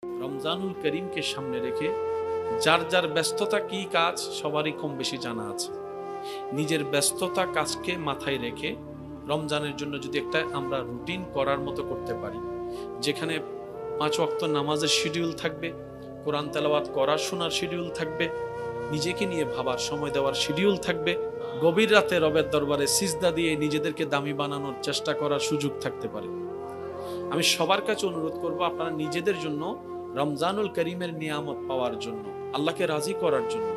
রমজানুল করিমকে সামনে রেখে যার যার ব্যস্ততা কি কাজ সবারই কম বেশি জানা আছে। নিজের ব্যস্ততা কাজকে মাথায় রেখে রমজানের জন্য যদি একটা আমরা রুটিন করার মতো করতে পারি, যেখানে 5 ওয়াক্ত নামাজের শিডিউল থাকবে, কোরআন তেলাওয়াত করার শোনার শিডিউল থাকবে, নিজেকে নিয়ে ভাবার সময় দেওয়ার শিডিউল থাকবে, গভীর রাতে রবের দরবারে সিজদা দিয়ে নিজেদেরকে দামি বানানোর চেষ্টা করার সুযোগ থাকতে পারে। আমি সবার কাছে অনুরোধ করব, আপনারা নিজেদের জন্য রমজানুল করিমের নিয়ামত পাওয়ার জন্য, আল্লাহকে রাজি করার জন্য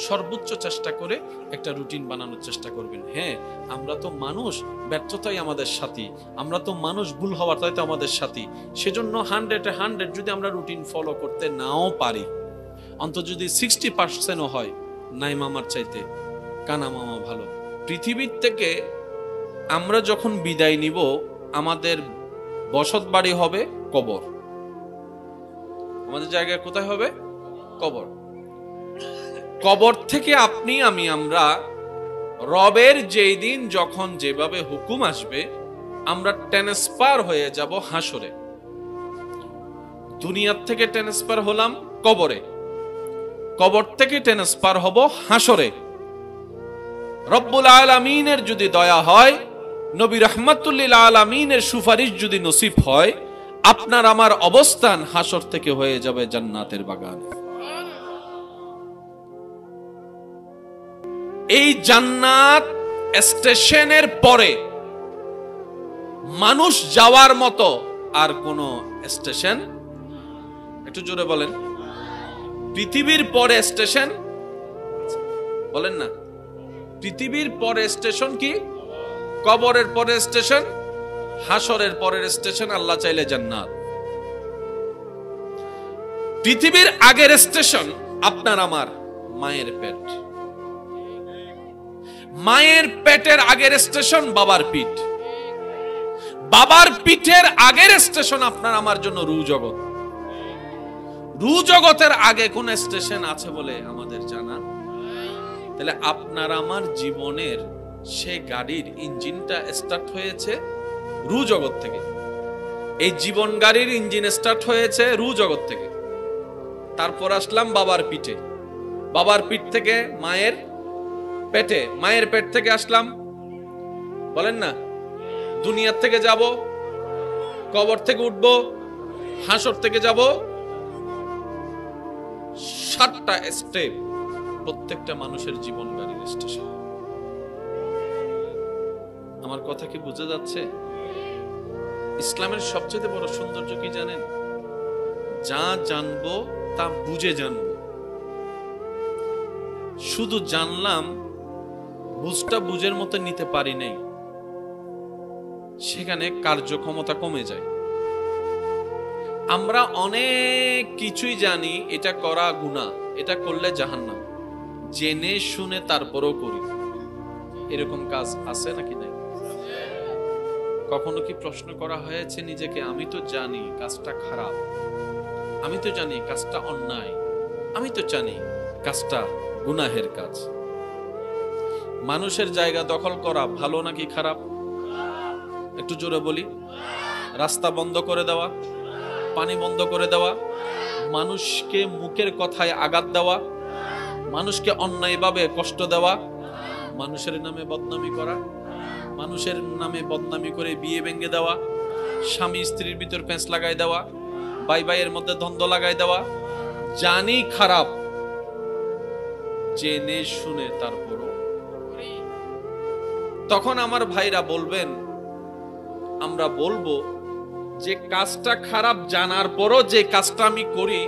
সর্বোচ্চ চেষ্টা করে একটা রুটিন বানানোর চেষ্টা করবেন। হ্যাঁ, আমরা তো মানুষ, ব্যর্থতাই আমাদের সাথী, আমরা তো মানুষ, ভুল হওয়াটাই তো আমাদের সাথী। সেজন্য 100 যদি আমরা রুটিন ফলো করতে নাও পারি, অন্তত যদি 60%ও হয়, নাই মামার চাইতে কানা মামা ভালো। পৃথিবীর থেকে আমরা যখন বিদায় নিব, আমাদের বসত বাড়ি হবে কবর। আমাদের জায়গায় কোথায় হবে? কবর। কবর থেকে আপনি আমি আমরা রবের যেই দিন যখন যেভাবে হুকুম আসবে, আমরা ট্রান্সফার হয়ে যাব হাসরে। দুনিয়ার থেকে ট্রান্সফার হলাম কবরে, কবর থেকে ট্রান্সফার হব হাসরে। রব্বুল আলামিনের যদি দয়া হয়, নবী রাহমাতুল লিল আলামিনের সুপারিশ যদি নসিব হয়, আপনার আমার অবস্থান হাসর থেকে হয়ে যাবে জান্নাতের বাগানে। এই জান্নাত স্টেশনের পরে মানুষ যাওয়ার মতো আর কোন স্টেশন, একটু জোরে বলেন, পৃথিবীর পরে স্টেশন বলেন না, পৃথিবীর পরে স্টেশন কি? কবরের পরে স্টেশন, হাসরের পরের স্টেশন আল্লাহ চাইলে জান্নাত। পৃথিবীর আগের স্টেশন আপনার আমার মায়ের পেট, মায়ের পেটের আগের স্টেশন বাবার পিঠ, বাবার পিঠের আগের স্টেশন আপনার আমার জন্য রু জগৎ। রু জগতের আগে কোন স্টেশন আছে বলে আমাদের জানা? তাহলে আপনার আমার জীবনের সে গাড়ির ইঞ্জিনটা স্টার্ট হয়েছে রু জগৎ থেকে। এই জীবন গাড়ির ইঞ্জিন স্টার্ট হয়েছে রু জগৎ থেকে। তারপর আসলাম বাবার পিঠে, বাবার পিঠ থেকে মায়ের পেটে, মায়ের পেট থেকে আসলাম, বলেন না, দুনিয়ার থেকে যাব, কবর থেকে উঠব, হাসর থেকে যাব। 7টা স্টেপ প্রত্যেকটা মানুষের জীবন গাড়ির স্টেশন। আমার কথা কি বুঝে যাচ্ছে? ইসলামের সবচেয়ে বড় সৌন্দর্য কি জানেন? যা জানবো তা বুঝে জানবো। শুধু জানলাম, বুঝটা বুঝের মতো নিতে পারি নাই, সেখানে কার্যক্ষমতা কমে যায়। আমরা অনেক কিছুই জানি, এটা করা গুনাহ, এটা করলে জাহান্নাম, জেনে শুনে তারপরও করি। এরকম কাজ আছে নাকি নাই? কখনো কি প্রশ্ন করা হয়েছে নিজেকে, আমি তো জানি কাজটা খারাপ, আমি তো জানি কাজটা অন্যায়, আমি তো জানি কাজটা গুনাহের কাজ। মানুষের জায়গা দখল করা ভালো নাকি খারাপ? একটু জোরে বলি। রাস্তা বন্ধ করে দেওয়া, পানি বন্ধ করে দেওয়া, মানুষকে মুখের কথায় আঘাত দেওয়া, মানুষকে অন্যায়ভাবে কষ্ট দেওয়া, মানুষের নামে বদনামি করা, মানুষের নামে বদনামি করে বিয়ে ভেঙে দেওয়া, স্বামী স্ত্রীর ভিতর পেঁচ লাগাই দেওয়া, ভাই ভাইয়ের মধ্যে দ্বন্দ্ব লাগাই দেওয়া, জানি খারাপ, জেনে শুনে তারপরও। তখন আমার ভাইরা বলবেন, আমরা বলবো যে কাজটা খারাপ জানার পরও যে কাজটা আমি করি,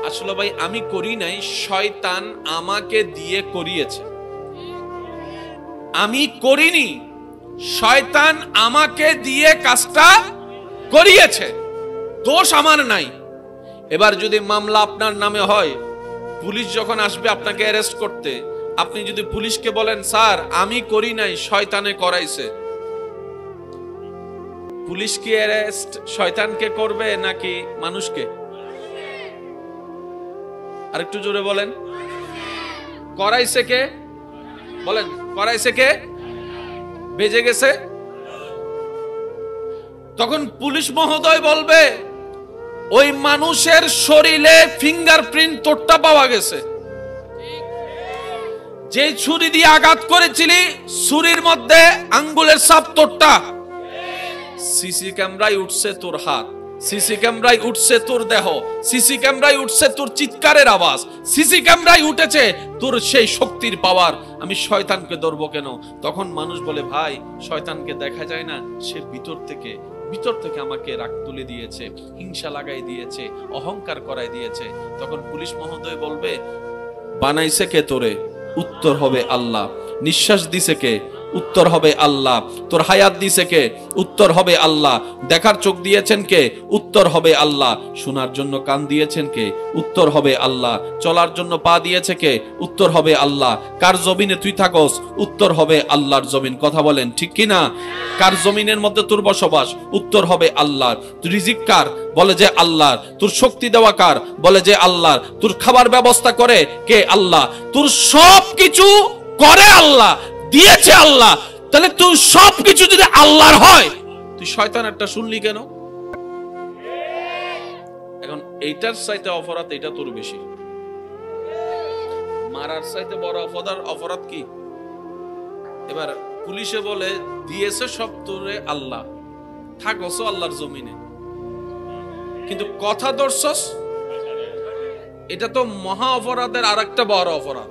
আসলে ভাই আমি করি নাই, শয়তান আমাকে দিয়ে করিয়েছে। আমি করিনি, শয়তান আমাকে দিয়ে কাজটা করিয়েছে, দোষ আমার নাই। এবার যদি মামলা আপনার নামে হয়, পুলিশ যখন আসবে আপনাকে অ্যারেস্ট করতে, আপনি যদি পুলিশকে বলেন, স্যার আমি করি নাই, শয়তানে করাইছে, পুলিশ কি অ্যারেস্ট শয়তানকে করবে নাকি মানুষকে? আরেকটু জোরে বলেন, করাইছে কে? বলেন, করাইছে কে? বেজে গেছে। তখন পুলিশ মহোদয় বলবে, ওই মানুষের শরীরে ফিঙ্গারপ্রিন্ট তোরটা পাওয়া গেছে। যে ছুরি দিয়ে আঘাত করেছিলি ছুরির মধ্যে আঙ্গুলের ছাপ তোরটা। সিসি ক্যামেরায় উঠছে তোর হাত, সিসি ক্যামেরায় উঠছে তোর দেহ, সিসি ক্যামেরায় উঠছে তোর চিৎকারের আওয়াজ, সিসি ক্যামেরায় উঠেছে তোর সেই শক্তির পাওয়ার। আমি শয়তানকে ধরবো কেন? তখন মানুষ বলে, ভাই শয়তানকে দেখা যায় না, সে ভিতর থেকে আমাকে রাগ তুলে দিয়েছে, হিংসা লাগাই দিয়েছে, অহংকার করাই দিয়েছে। তখন পুলিশ মহোদয় বলবে, বানাইছে কে তোরে? উত্তর হবে আল্লাহ। নিঃশ্বাস দিছে কে? উত্তর হবে আল্লাহ। তোর হায়াত দিছে কে? উত্তর হবে আল্লাহ। দেখার চোখ দিয়েছেন কে? উত্তর হবে আল্লাহ। শোনার জন্য কান দিয়েছেন কে? উত্তর হবে আল্লাহ। চলার জন্য পা দিয়েছে কে? উত্তর হবে আল্লাহ। কার জমিনে তুই থাকস? উত্তর হবে আল্লাহর জমিন। কথা বলেন ঠিক কিনা? কার জমিনের মধ্যে তোর বসবাস? উত্তর হবে আল্লাহ। তুই রিজিক কার? বলে যে আল্লাহ। তোর শক্তি দেওয়া কার? বলে যে আল্লাহ। তোর খাবার ব্যবস্থা করে কে? আল্লাহ। তোর সব কিছু করে আল্লাহ, দিয়েছে আল্লাহ। তাহলে তুই সবকিছু যদি আল্লাহর হয়, তুই শয়তানেরটা শুনলি কেন? এখন এইটার চাইতে অপরাধ এটা তোর বেশি। মারার চাইতে বড় অপরাধ কি? এবার পুলিশে বলে, দিয়েছে সব তোরে আল্লাহ, থাকস আল্লাহর জমিনে, কিন্তু কথা ধরছস, এটা তো মহা অপরাধের আর একটা বড় অপরাধ।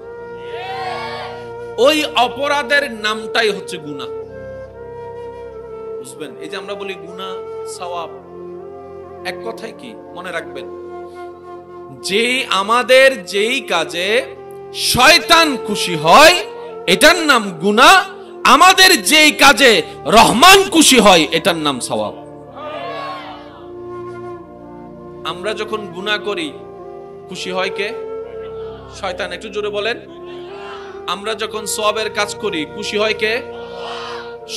ওই অপরাধের নামটাই হচ্ছে গুনাহ। বুঝবেন? এই যে আমরা বলি গুনাহ সওয়াব, এক কথায় কি মনে রাখবেন, যে আমাদের যেই কাজে শয়তান খুশি হয় এটার নাম গুনাহ, আমাদের যেই কাজে রহমান খুশি হয় এটার নাম সওয়াব। আমরা যখন গুনাহ করি খুশি হয় কে? শয়তান। একটু জোরে বলেন। আমরা যখন সওয়াবের কাজ করি খুশি হয় কে?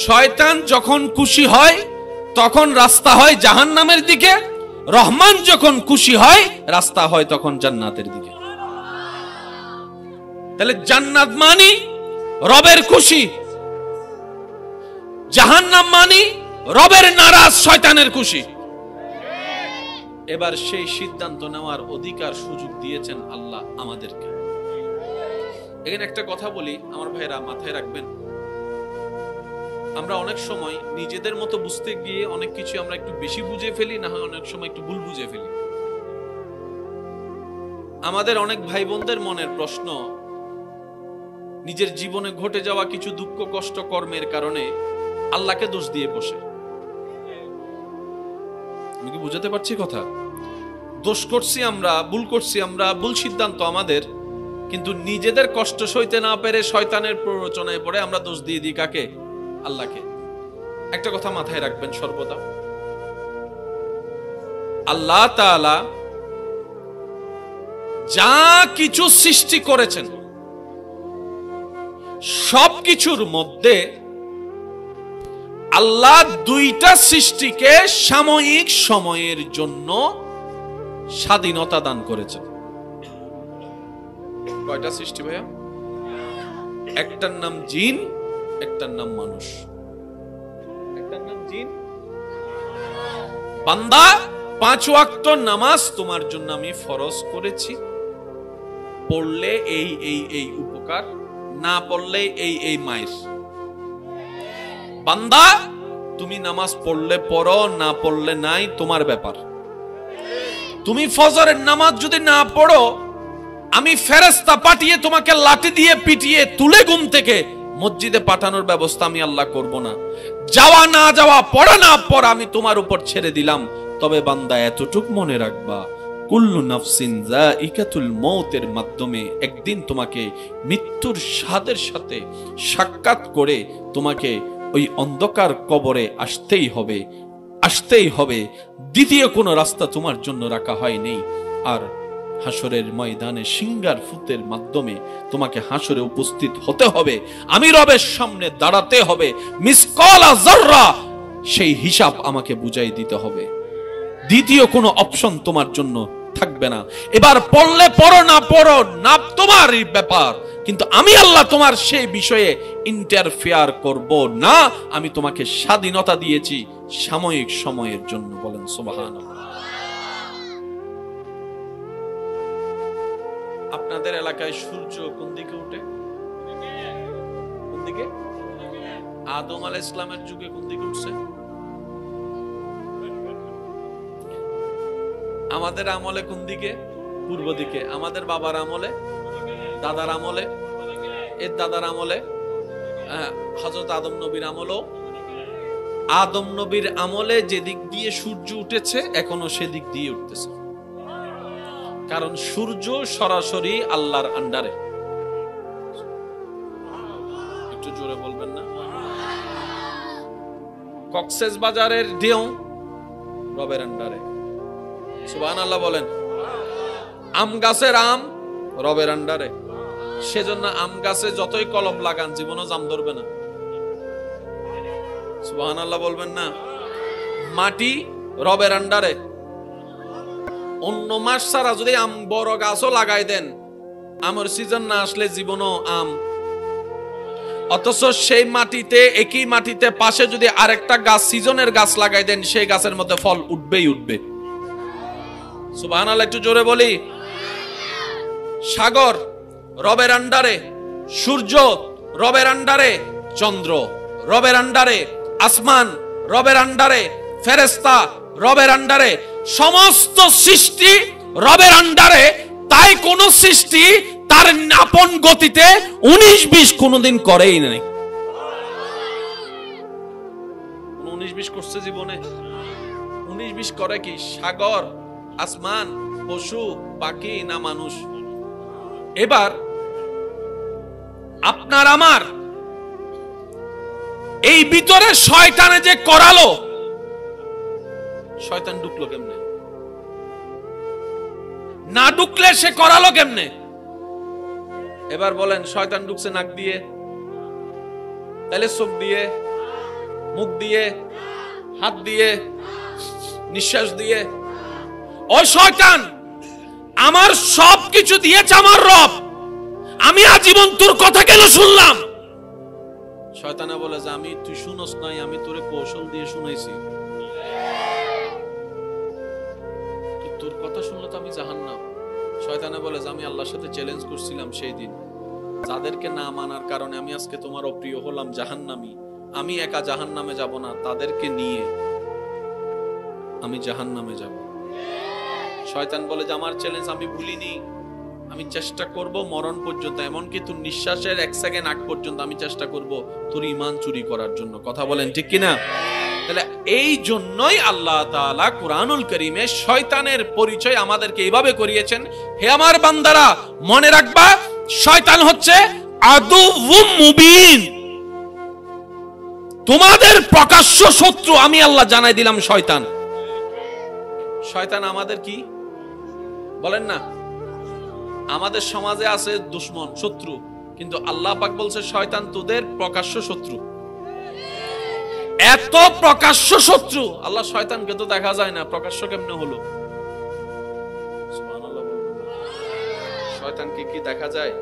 শয়তান। যখন খুশি হয় তখন রাস্তা হয় জাহান্নামের দিকে, রহমান যখন খুশি হয় রাস্তা হয় তখন জান্নাতের দিকে। তাহলে জান্নাত মানি রবের খুশি, জাহান্নাম মানি রবের নারাজ, শয়তানের খুশি। এবার সেই সিদ্ধান্ত নেওয়ার অধিকার সুযোগ দিয়েছেন আল্লাহ আমাদেরকে। এখানে একটা কথা বলি আমার ভাইরা, মাথায় রাখবেন, আমরা অনেক সময় নিজেদের মতো বুঝতে গিয়ে অনেক কিছু আমরা একটু বেশি বুঝে ফেলি, না হয় অনেক সময় একটু ভুল বুঝে ফেলি। আমাদের অনেক ভাই বোনদের মনের প্রশ্ন, নিজের জীবনে ঘটে যাওয়া কিছু দুঃখ কষ্ট কর্মের কারণে আল্লাহকে দোষ দিয়ে বসে। আমি কি বুঝাতে পারছি কথা? দোষ করছি আমরা, ভুল করছি আমরা, ভুল সিদ্ধান্ত আমাদের, কিন্তু নিজেদের কষ্ট সইতে না পেরে শয়তানের প্ররোচনায় পড়ে আমরা দোষ দিয়ে দিই কাকে? আল্লাহকে। একটা কথা মাথায় রাখবেন সর্বদা, আল্লাহ তাআলা যা কিছু সৃষ্টি করেছেন সবকিছুর মধ্যে আল্লাহ দুইটা সৃষ্টিকে সাময়িক সময়ের জন্য স্বাধীনতা দান করেছেন। কয়টা সৃষ্টি ভাইয়া? একটার নাম জিন, একটার নাম মানুষ। একটার নাম জিন। বান্দা 5 ওয়াক্ত নামাজ তোমার জন্য আমি ফরজ করেছি, পড়লে এই এই এই উপকার, না পড়লে এই এই মায়ের। বান্দা তুমি নামাজ পড়লে পড়ো, না পড়লে নাই, তোমার ব্যাপার। তুমি ফজরের নামাজ যদি না পড়ো, আমি ফেরেশতা পাঠিয়ে তোমাকে লাঠি দিয়ে পিটিয়ে তুলে ঘুম থেকে মসজিদে পাঠানোর ব্যবস্থা আমি আল্লাহ করব না। যাওয়া না যাওয়া, পড়া না পড়া আমি তোমার উপর ছেড়ে দিলাম। তবে বান্দা এতটুক মনে রাখবা, কুল্লু নাফসিন যায়িকাতুল মউতের মাধ্যমে একদিন তোমাকে মৃত্যুর স্বাদের সাথে সাক্ষাৎ করে তোমাকে ওই অন্ধকার কবরে আসতেই হবে, আসতেই হবে। দ্বিতীয় কোনো রাস্তা তোমার জন্য রাখা হয়নি। আর হাসরের ময়দানে সিংহার ফুতের মাধ্যমে তোমাকে হাসরে উপস্থিত হতে হবে, আমি রবের সামনে দাঁড়াতে হবে, মিসকালা যাররা সেই হিসাব আমাকে বুঝাই দিতে হবে। দ্বিতীয় কোনো অপশন তোমার জন্য থাকবে না। এবার পড়লে পড়ো, না পড়ো না তোমারই ব্যাপার, কিন্তু আমি আল্লাহ তোমার সেই বিষয়ে ইন্টারফেয়ার করব না। আমি তোমাকে স্বাধীনতা দিয়েছি সাময়িক সময়ের জন্য। বলেন সুবহানাল্লাহ। আপনাদের এলাকায় সূর্য কোন দিকে উঠে? কোন দিকে? আদম আলাইহিস সালামের যুগে কোন দিকে উঠছে? আমাদের আমলে কোন দিকে? পূর্ব দিকে। আমাদের বাবার আমলে, দাদার আমলে, এর দাদার আমলে, হযরত আদম নবীর আমলও, আদম নবীর আমলে যেদিক দিয়ে সূর্য উঠেছে এখনো সেদিক দিয়ে উঠতেছে। কারণ সূর্য সরাসরি আল্লাহর আন্ডারে। একটু জোরে বলবেন না? কক্সেস বাজারের ঢেউ রবের আন্ডারে। সুবহানাল্লাহ বলেন। আম গাছের আম রবের আন্ডারে। সেজন্য আম গাছে যতই কলম লাগান জীবনও জাম ধরবে না। সুবহানাল্লাহ বলবেন না? মাটি রবের আন্ডারে। অন্য মাস ছাড়া যদি আম বড় গাছও লাগাই দেন, আমের সিজন না আসলে জীবনও আম। অথচ সেই মাটিতে, একই মাটিতে পাশে যদি আরেকটা গাছ, সিজনের গাছ লাগাই দেন, সেই গাছের মধ্যে ফল উঠবেই উঠবে। সুবহানাল্লাহ একটু জোরে বলি। সাগর রবের আন্ডারে, সূর্য রবের আন্ডারে, চন্দ্র রবের আন্ডারে, আসমান রবের আন্ডারে, ফেরেশতা রবের আন্ডারে, সমস্ত সৃষ্টি রবের আন্ডারে। তাই কোন সৃষ্টি তার আপন গতিতে 19-20 কোনদিন করেই নাই। 19-20 করছে জীবনে? 19-20 করে কি? সাগর, আসমান, পশু পাখি না মানুষ? এবার আপনার আমার এই ভিতরে শয়তানে যে করালো, শয়তান ঢুকলো কেমনে? না ঢুকলে সে করালো কেমনে? এবার বলেন, শয়তান ঢুকছে নাক দিয়ে, তাহলে চোখ দিয়ে, মুখ দিয়ে, হাত দিয়ে, নিঃশ্বাস দিয়ে। ও শয়তান, আমার সব কিছু দিয়েছে আমার রব, আমি আজীবন তোর কথা কেন শুনলাম? শয়তানে বলে যে আমি, তুই শুনস নাই, আমি তোরে কৌশল দিয়ে শুনাইছি। তোর কথা শুনলে তো আমি জাহান্নাম। শয়তানে বলে যে আমি আল্লাহর সাথে চ্যালেঞ্জ করছিলাম সেই দিন, যাদেরকে না মানার কারণে আমি আজকে তোমার অপ্রিয় হলাম, জাহান্নামী। আমি একা জাহান্নামে যাব না, তাদেরকে নিয়ে আমি জাহান্নামে যাব। শয়তান বলে যে আমার চ্যালেঞ্জ আমি ভুলিনি, আমি চেষ্টা করব মরণ পর্যন্ত, এমনকি তোর নিঃশ্বাসের 1 সেকেন্ড আগ পর্যন্ত আমি চেষ্টা করব তোর ঈমান চুরি করার জন্য। কথা বলেন ঠিক কিনা? তাহলে এই জন্যই আল্লাহ তাআলা কুরআনুল কারীমে শয়তানের পরিচয় আমাদেরকে এইভাবে করিয়েছেন। হে আমার বান্দারা, মনে রাখবা শয়তান হচ্ছে আদুউম মুবিন, তোমাদের প্রকাশ্য শত্রু। আমি আল্লাহ জানাই দিলাম শয়তান। শয়তান আমাদের কি বলেন না? আমাদের সমাজে আছে দুশমন, শত্রু, কিন্তু আল্লাহ পাক বলছে শয়তান তোদের প্রকাশ্য শত্রু। এত প্রকাশ্য শত্রু। আল্লাহ শয়তানকে তো দেখা যায় না, প্রকাশ্য কেমনে হলো? সুবহানাল্লাহ বলবেন না? শয়তানকে কি দেখা যায়?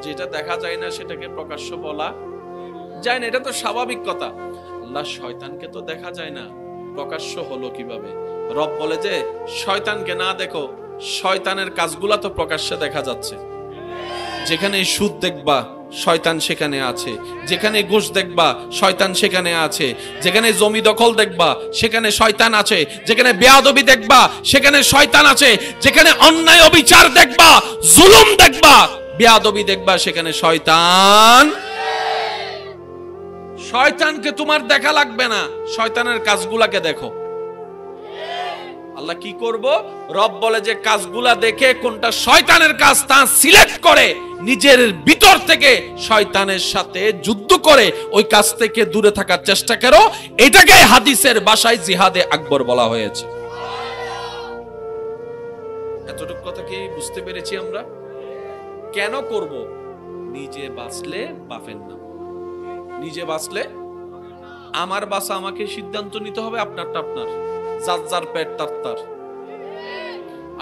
যেটা দেখা যায় না সেটাকে প্রকাশ্য বলা যায় না, এটা তো স্বাভাবিক কথা। আল্লাহ শয়তানকে তো দেখা যায় না, প্রকাশ্য হলো কিভাবে? রব বলে যে শয়তানকে না দেখো, শয়তানের কাজগুলা তো প্রকাশ্যে দেখা যাচ্ছে। যেখানে সুদ দেখবা শয়তান সেখানে আছে, যেখানে ঘুষ দেখবা শয়তান সেখানে আছে, যেখানে জমি দখল দেখবা সেখানে শয়তান আছে, যেখানে বেয়াদবি দেখবা সেখানে শয়তান আছে, যেখানে অন্যায় অবিচার দেখবা, জুলুম দেখবা, বেয়াদবি দেখবা, সেখানে শয়তান। শয়তানকে তোমার দেখা লাগবে না, শয়তানের কাজগুলাকে দেখো। আল্লাহ কি করব? রব বলে যে কাজগুলা দেখে কোনটা শয়তানের কাজ তা সিলেক্ট করে নিজের ভিতর থেকে শয়তানের সাথে যুদ্ধ করে ওই কাজ থেকে দূরে থাকার চেষ্টা করো। এটাকে হাদিসের ভাষায় জিহাদে আকবর বলা হয়েছে। এতটুকু কথা কি বুঝতে পেরেছি আমরা? কেন করব? নিজে বাঁচলে বাফের নাম, নিজে বাঁচলে আমার বাঁচা আমাকে সিদ্ধান্ত নিতে হবে, আপনারটা আপনার, যার যার পেট তার তার।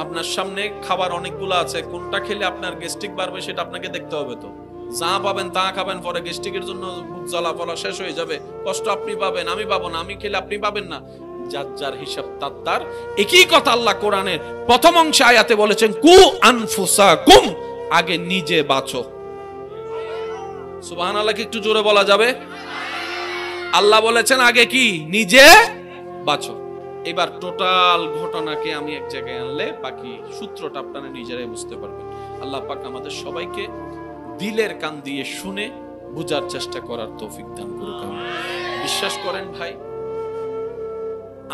আপনার সামনে খাবার অনেকগুলো আছে, কোনটা খেলে আপনার গ্যাস্ট্রিক বাড়বে সেটা আপনাকে দেখতে হবে। তো যা পাবেন তা খাবেন, পরে গ্যাস্ট্রিকের জন্য বুক জ্বালা পলা শেষ হয়ে যাবে, কষ্ট আপনি পাবেন, আমি পাবো না, আমি খেলে আপনি পাবেন না। যার যার হিসাব তার। একই কথা আল্লাহ কোরআনের প্রথম অংশে আয়াতে বলেছেন, কু আনফুসাকুম, আগে নিজে বাঁচো। সুবহানাল্লাহ কি একটু জোরে বলা যাবে? আল্লাহ বলেছেন আগে কি নিজে বাঁচো। এবার টোটাল ঘটনাকে আমি এক জায়গায় আনলে বাকি সূত্রটা আপনারা নিজেরাই বুঝতে পারবেন। আল্লাহ পাক আমাদের সবাইকে দিলের কান দিয়ে শুনে বুঝার চেষ্টা করার তৌফিক দান করুক। বিশ্বাস করেন ভাই,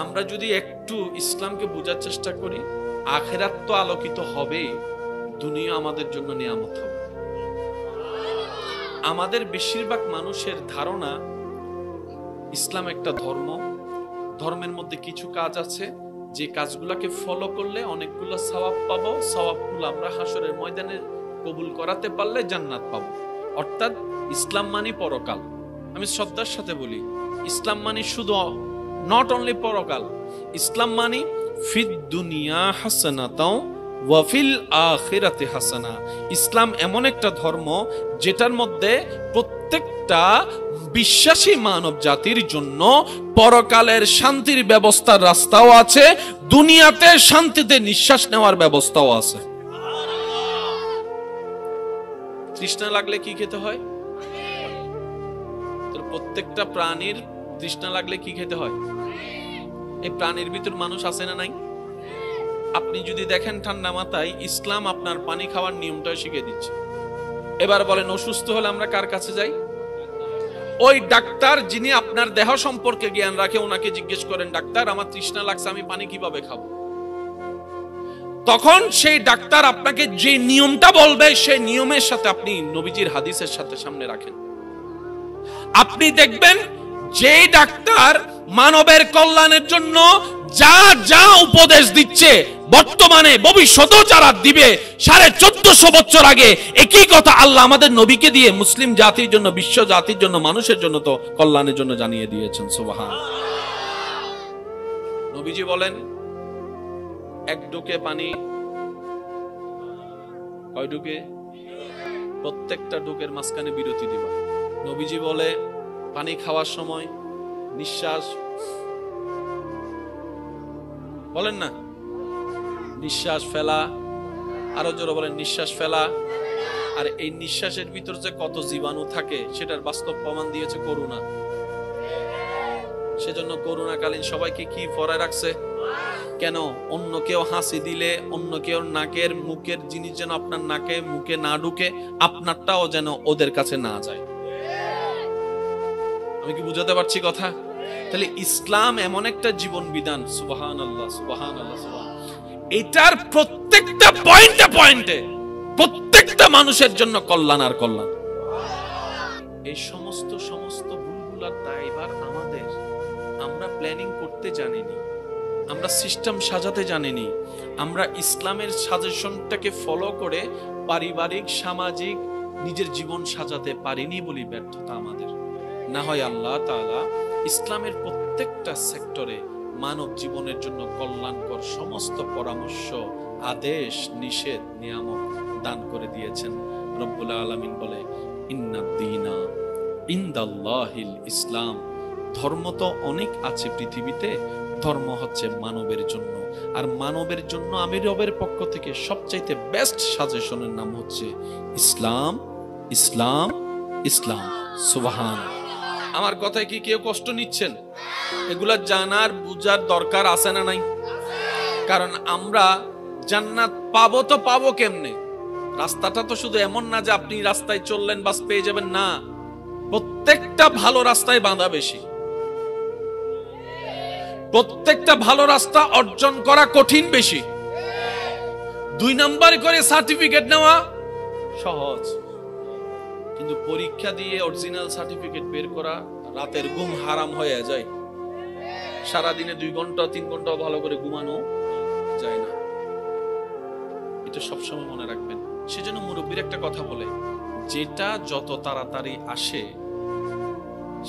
আমরা যদি একটু ইসলামকে বোঝার চেষ্টা করি, আখিরাত তো আলোকিত হবে, দুনিয়া আমাদের জন্য নিয়ামত হবে। আমাদের বেশিরভাগ মানুষের ধারণা ইসলাম একটা ধর্ম, ধর্মের মধ্যে কিছু কাজ আছে যে কাজগুলোকে ফলো করলে অনেকগুলো সওয়াব পাবো, সওয়াবগুলো আমরা হাসরের ময়দানে কবুল করাতে পারলে জান্নাত পাবো। অর্থাৎ ইসলাম মানে পরকাল। আমি শ্রদ্ধার সাথে বলি, ইসলাম মানে শুধু নট অনলি পরকাল, ইসলাম মানে ফিদ দুনিয়া হাসানাতাও ওয়া ফিল আখিরাতি হাসানা। ইসলাম এমন একটা ধর্ম যেটার মধ্যে প্রত্যেকটা বিশ্বাসী মানব জাতির জন্য পরকালের শান্তির ব্যবস্থার রাস্তাও আছে, দুনিয়াতে শান্তিতে নিঃশ্বাস নেওয়ার ব্যবস্থাও আছে। তৃষ্ণা লাগলে কি খেতে হয়? প্রত্যেকটা প্রাণীর তৃষ্ণা লাগলে কি খেতে হয়? এই প্রাণীর ভিতর মানুষ আছে না নাই? আপনি যদি দেখেন ঠান্ডা মাথায় ইসলাম আপনার পানি খাওয়ার নিয়মটা শিখিয়ে দিচ্ছে। এবার বলেন, অসুস্থ হলে আমরা কার কাছে যাই? ওই ডাক্তার যিনি আপনার দেহ সম্পর্কে জ্ঞান রাখে, ওনাকে জিজ্ঞেস করেন, ডাক্তার আমার তৃষ্ণা লাগছে, আমি পানি কিভাবে খাবো? তখন সেই ডাক্তার আপনাকে যে নিয়মটা বলবে, সেই নিয়মের সাথে আপনি নবীজির হাদিসের সাথে সামনে রাখেন, আপনি দেখবেন যে ডাক্তার মানবের কল্যাণের জন্য যা যা উপদেশ দিচ্ছে, বর্তমানে ভবিষ্যতেও যারা দিবে, 1450 বছর আগে একই কথা আল্লাহ আমাদের নবীকে দিয়ে মুসলিম জাতির জন্য, বিশ্ব জাতির জন্য, মানুষের জন্য তো কল্যাণের জন্য জানিয়ে দিয়েছেন। সুবহানাল্লাহ। নবীজি বলেন, এক ডুকে পানি কয় ডুকে? প্রত্যেকটা ডুকের মাঝখানে বিরতি দিবা। নবীজি বলে, পানি খাওয়ার সময় নিঃশ্বাস, বলেন না, নিঃশ্বাস ফেলা, আরো জোরে বলেন নিঃশ্বাস ফেলা। আর এই নিঃশ্বাসের ভিতর যে কত জীবাণু থাকে সেটার বাস্তব প্রমাণ দিয়েছে করোনা। সেজন্য করোনাকালীন সবাইকে কি পরায় রাখছে? কেন? অন্য কেউ হাসি দিলে, অন্য কেউ নাকের মুখের জিনিস যেন আপনার নাকে মুখে না ঢুকে, আপনারটাও যেন ওদের কাছে না যায়। আমি কি বুঝাতে পারছি কথা? তাহলে ইসলাম এমন একটা জীবন বিধান, সুবহানাল্লাহ সুবহানাল্লাহ সুবহানাল্লাহ, এটার প্রত্যেকটা পয়েন্টে পয়েন্টে প্রত্যেকটা মানুষের জন্য কল্যাণ আর কল্যাণ। এই সমস্ত ভুলগুলার দায়ভার আমাদের। আমরা প্ল্যানিং করতে জানিনি, আমরা সিস্টেম সাজাতে জানিনি, আমরা ইসলামের সাজেশনটাকে ফলো করে পারিবারিক সামাজিক নিজের জীবন সাজাতে পারিনি বলি ব্যর্থতা আমাদের। না হয় আল্লাহ তাআলা ইসলামের প্রত্যেকটা সেক্টরে মানব জীবনের জন্য কল্যাণকর সমস্ত পরামর্শ, আদেশ, নিষেধ, নিয়ামক দান করে দিয়েছেন। রব্বুল আলামিন বলে, ইন্নাদ-দীনা ইনদাল্লাহিল ইসলাম। ধর্ম তো অনেক আছে পৃথিবীতে, ধর্ম হচ্ছে মানবের জন্য। আর মানবের জন্য আমি রবের পক্ষ থেকে সবচাইতে বেস্ট সাজেশনের নাম হচ্ছে ইসলাম, ইসলাম, ইসলাম। সুবহানাল্লাহ। আমার কথায় কি কেউ কষ্ট নিচ্ছেন? এগুলা জানার বুঝার দরকার আছে না নাই? কারণ আমরা জান্নাত পাবো তো পাবো কেমনে? রাস্তাটা তো শুধু এমন না যে আপনি রাস্তায় চললেন বাস পেয়ে যাবেন, না। প্রত্যেকটা ভালো রাস্তায় বাঁধা বেশি, প্রত্যেকটা ভালো রাস্তা অর্জন করা কঠিন বেশি। 2 নাম্বার করে সার্টিফিকেট নেওয়া সহজ, কিন্তু পরীক্ষা দিয়ে অরিজিনাল সার্টিফিকেট বের করা রাতের ঘুম হারাম হয়ে যায়। সারাদিনে 2 ঘন্টা 3 ঘন্টা ভালো করে ঘুমানো যায় না। এটা সবসময় মনে রাখবেন। সেজন্য মুরব্বীর একটা কথা বলে, যেটা যত তাড়াতাড়ি আসে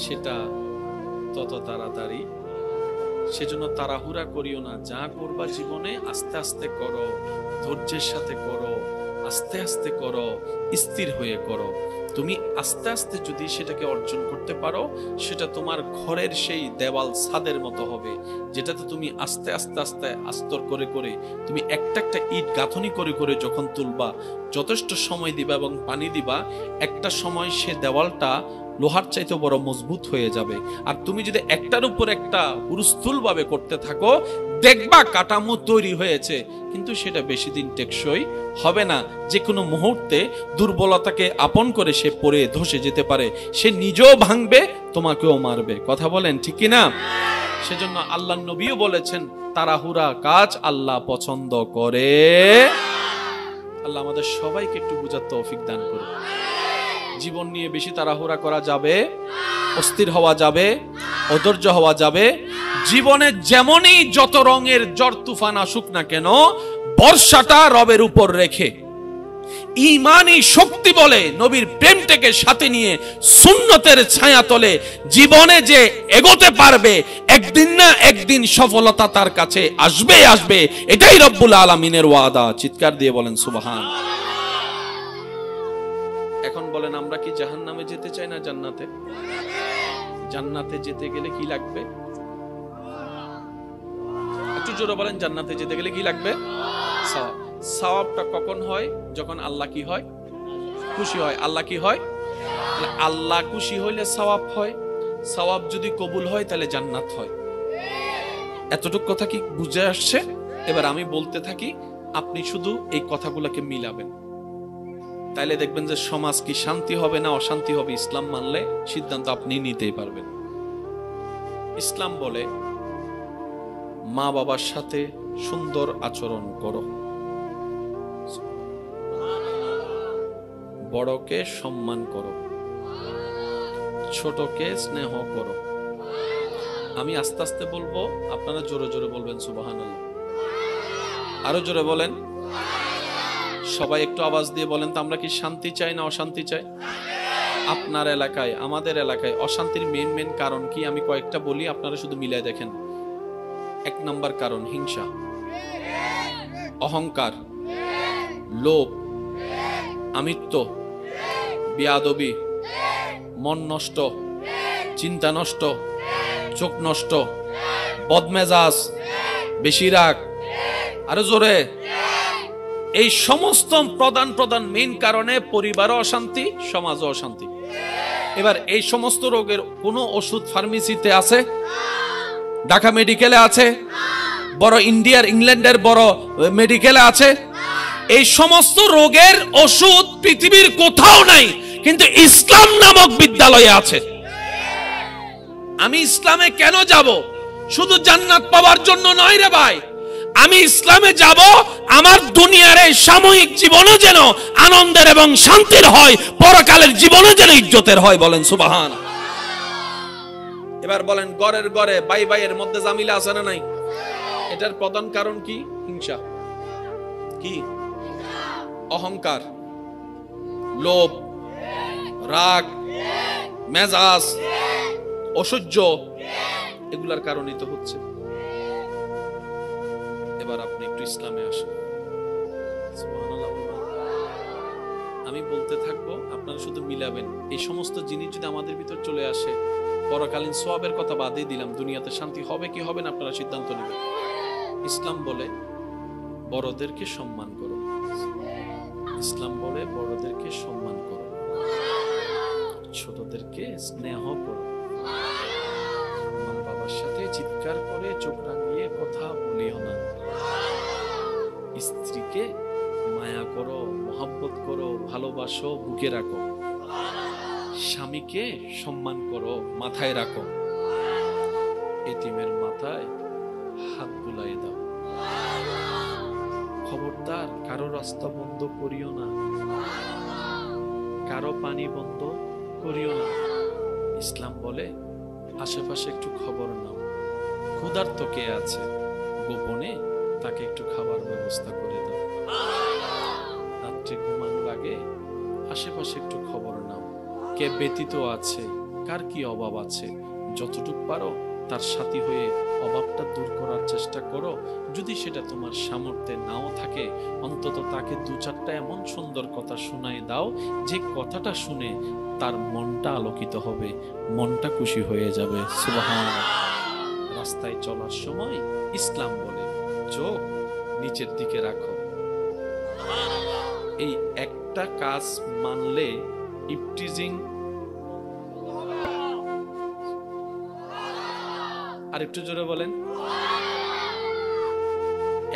সেটা তত তাড়াতাড়ি। সেজন্য তাড়াহুড়া করিও না, যা করবা জীবনে আস্তে আস্তে করো, ধৈর্যের সাথে করো, আস্তে আস্তে করো, স্থির হয়ে করো। তুমি আস্তে আস্তে যদি সেটাকে অর্জন করতে পারো, সেটা তোমার ঘরের সেই দেওয়াল ছাদের মতো হবে, যেটাতে তুমি আস্তে আস্তে আস্তে আস্তর করে করে তুমি একটা একটা ইট গাঁথনি করে করে যখন তুলবা, যথেষ্ট সময় দিবা এবং পানি দিবা, একটা সময় সে দেওয়ালটা লোহার চাইতে বড় মজবুত হয়ে যাবে। আর তুমি যদি একটার উপর একটা হুরস্থুল ভাবে করতে থাকো, দেখবা কাঠামো তৈরি হয়েছে, কিন্তু সেটা বেশি দিন টেকসই হবে না। যে কোনো মুহূর্তে দুর্বলতাকে আপন করে সে পড়ে ধসে যেতে পারে, সে নিজেও ভাঙবে, তোমাকেও মারবে। কথা বলেন ঠিক কি না? সেজন্য আল্লাহ নবীও বলেছেন, তাড়াহুড়া কাজ আল্লাহ পছন্দ করে। আল্লাহ আমাদের সবাইকে একটু বুঝার তৌফিক দান করুন। জীবন নিয়ে বেশি তাড়াহুড়া করা যাবে, অস্থির হওয়া যাবে, অধৈর্য হওয়া যাবে। জীবনে যেমনই যত রঙের ঝড় তুফান আসুক না কেন, বর্ষাটা রবের উপর রেখে ঈমানি শক্তি বলে নবীর প্রেমটাকে সাথে নিয়ে সুন্নতের ছায়া তলে জীবনে যে এগোতে পারবে, একদিন না একদিন সফলতা তার কাছে আসবে আসবে। এটাই রব্বুল আলামিনের ওয়াদা। চিৎকার দিয়ে বলেন সুবহান। এখন বলেন, আমরা কি জাহান্নামে যেতে চাই না জান্নাতে? জান্নাতে যেতে গেলে কি লাগবে? একটু জোরে বলেন, জান্নাতে যেতে গেলে কি লাগবে? সওয়াব। সওয়াবটা কখন হয়? যখন আল্লাহ কি হয়? খুশি হয়। আল্লাহ কি হয়? আল্লাহ খুশি হইলে সওয়াব হয়। সওয়াব যদি কবুল হয় তাহলে জান্নাত হয়। এতটুকু কথা কি বুঝে আসছে? এবার আমি বলতে থাকি, আপনি শুধু এই কথাগুলোকে মিলাবেন, তাইলে দেখবেন যে সমাজ কি শান্তি হবে না অশান্তি হবে। ইসলাম মানলে সিদ্ধান্ত আপনি নিতেই পারবেন। ইসলাম বলে, মা বাবার সাথে সুন্দর আচরণ করো, বড়কে সম্মান করো, ছোটকে স্নেহ করো। আমি আস্তে আস্তে বলবো, আপনারা জোরে জোরে বলবেন সুবহানাল্লাহ। আরো জোরে বলেন। সবাই একটু আওয়াজ দিয়ে বলেন তো, আমরা কি শান্তি চাই না অশান্তি চাই? আপনার এলাকায়, আমাদের এলাকায় অশান্তির মেন কারণ কি? আমি কয়েকটা বলি, আপনারা শুধু মিলাই দেখেন। 1 নম্বর কারণ হিংসা, অহংকার, লোভ, আমিত্ব, বেয়াদবি, মন নষ্ট, চিন্তা নষ্ট, চোখ নষ্ট, বদমেজাজ, বেশি রাগ। আরো জোরে। এই সমস্ত প্রধান মেইন কারণে পরিবারও অশান্তি, সমাজও অশান্তি। এবার এই সমস্ত রোগের কোনো ওষুধ ফার্মেসিতে আছে? ঢাকা মেডিকেলে আছে? বড় ইন্ডিয়ার ইংল্যান্ডের বড় মেডিকেলে আছে? এই সমস্ত রোগের ওষুধ পৃথিবীর কোথাও নাই, কিন্তু ইসলাম নামক বিদ্যালয়ে আছে। আমি ইসলামে কেন যাব? শুধু জান্নাত পাওয়ার জন্য নয় রে ভাই। আমি ইসলামে যাব আমার দুনিয়ার এই সাময়িক জীবনও যেন আনন্দের এবং শান্তির হয়, পরকালের জীবনও যেন ইজ্জতের হয়। বলেন সুবহান। এবার বলেন, ঘরের ঘরে ভাই ভাইয়ের মধ্যে জামিলা আছে না নাই? এটার প্রধান কারণ কি? হিংসা, কি? অহংকার, লোভ, রাগ, মেজাজ, অসহ্য, এগুলার কারণেই তো হচ্ছে। এবার আপনি একটু ইসলামে আসেন। সুবহানাল্লাহ। আমি বলতে থাকবো, আপনারা শুধু মিলাবেন। এই সমস্ত জিনিস যদি আমাদের ভিতর চলে আসে, পরকালীন সওয়াবের কথা বাদই দিলাম, দুনিয়াতে শান্তি হবে কি হবে না আপনারা সিদ্ধান্ত নেবেন। ইসলাম বলে বড়দেরকে সম্মান করো। ইসলাম বলে বড়দেরকে সম্মান করো, ছোটদেরকে স্নেহ করো। মা বাবার সাথে চিৎকার করে চোখ রাঙিয়ে কথা বলিও না। স্ত্রীকে মায়া করো, মহব্বত করো, ভালোবাসো, বুকে রাখো। স্বামীকে সম্মান করো, মাথায় রাখো। এতিমের মাথায় হাত বুলাই দাও। খবরদার কারো রাস্তা বন্ধ করিও না, কারো পানি বন্ধ করিও না। ইসলাম বলে আশেপাশে একটু খবর নাও, ক্ষুধার্ত কে আছে গোপনে তাকে একটু খাবার ব্যবস্থা করে দাও। রাত্রে ঘুমানোর আগে আশেপাশে একটু খবর নাও, কে ব্যতীত আছে, কার কি অভাব আছে, যতটুকু পারো তার সাথী হয়ে অভাবটা দূর করার চেষ্টা করো। যদি সেটা তোমার সামর্থ্যে নাও থাকে, অন্তত তাকে দু চারটা এমন সুন্দর কথা শোনায় দাও যে কথাটা শুনে তার মনটা আলোকিত হবে, মনটা খুশি হয়ে যাবে। সুবহানাল্লাহ। রাস্তায় চলার সময় ইসলাম বলে চোখ নিচের দিকে রাখো। এই একটা কাজ মানলে ইফটিজিং, আর একটু জোরে বলেন।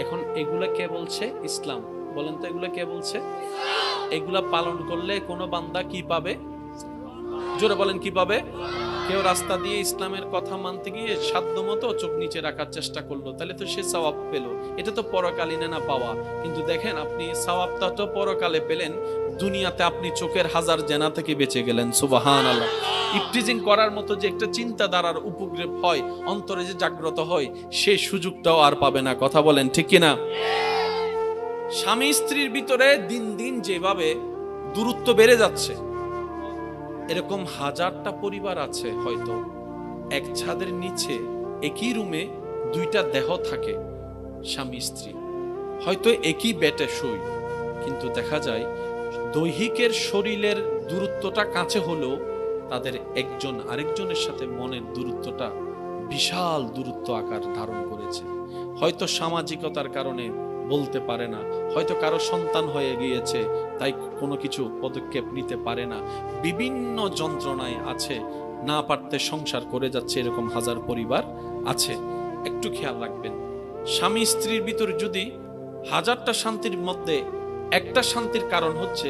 এখন এগুলা কে বলছে? ইসলাম। বলেন তো এগুলা কে বলছে? এগুলা পালন করলে কোনো বান্দা কি পাবে? জোরে বলেন, কি পাবে? কেউ রাস্তা দিয়ে ইসলামের কথা মানতে গিয়ে সাধ্যমতো চোখ নিচে রাখার চেষ্টা করলো, তাহলে তো সে সওয়াব পেল। এটা তো পরকালীন না পাওয়া। কিন্তু দেখেন, আপনি সওয়াবটা তো পরকালে পেলেন, দুনিয়াতে আপনি চোখের হাজার জেনা থেকে বেঁচে গেলেন। সুবহানাল্লাহ। ইফটিজিং করার মতো যে একটা চিন্তাধারার উপগ্রেপ হয়, অন্তরে যে জাগ্রত হয়, সেই সুযোগটাও আর পাবে না। কথা বলেন ঠিক কিনা? স্বামী স্ত্রীর ভিতরে দিন দিন যেভাবে দূরত্ব বেড়ে যাচ্ছে, এরকম হাজারটা পরিবার আছে হয়তো এক ছাদের নিচে একই রুমে দুইটা দেহ থাকে, স্বামী স্ত্রী, হয়তো একই বেডে শুই, কিন্তু দেখা যায় দৈহিকের শরীরের দূরত্বটা কাছে হলেও তাদের একজন আরেকজনের সাথে মনের দূরত্বটা বিশাল দূরত্ব আকার ধারণ করেছে। হয়তো সামাজিকতার কারণে বলতে পারে না, হয়তো কারো সন্তান হয়ে গিয়েছে তাই কোনো কিছু পদক্ষেপ নিতে পারে না, বিভিন্ন যন্ত্রণায় আছে, না পারতে সংসার করে যাচ্ছে, এরকম হাজার পরিবার আছে। একটু খেয়াল রাখবেন, স্বামী স্ত্রীর ভিতরে যদি হাজারটা শান্তির মধ্যে একটা শান্তির কারণ হচ্ছে,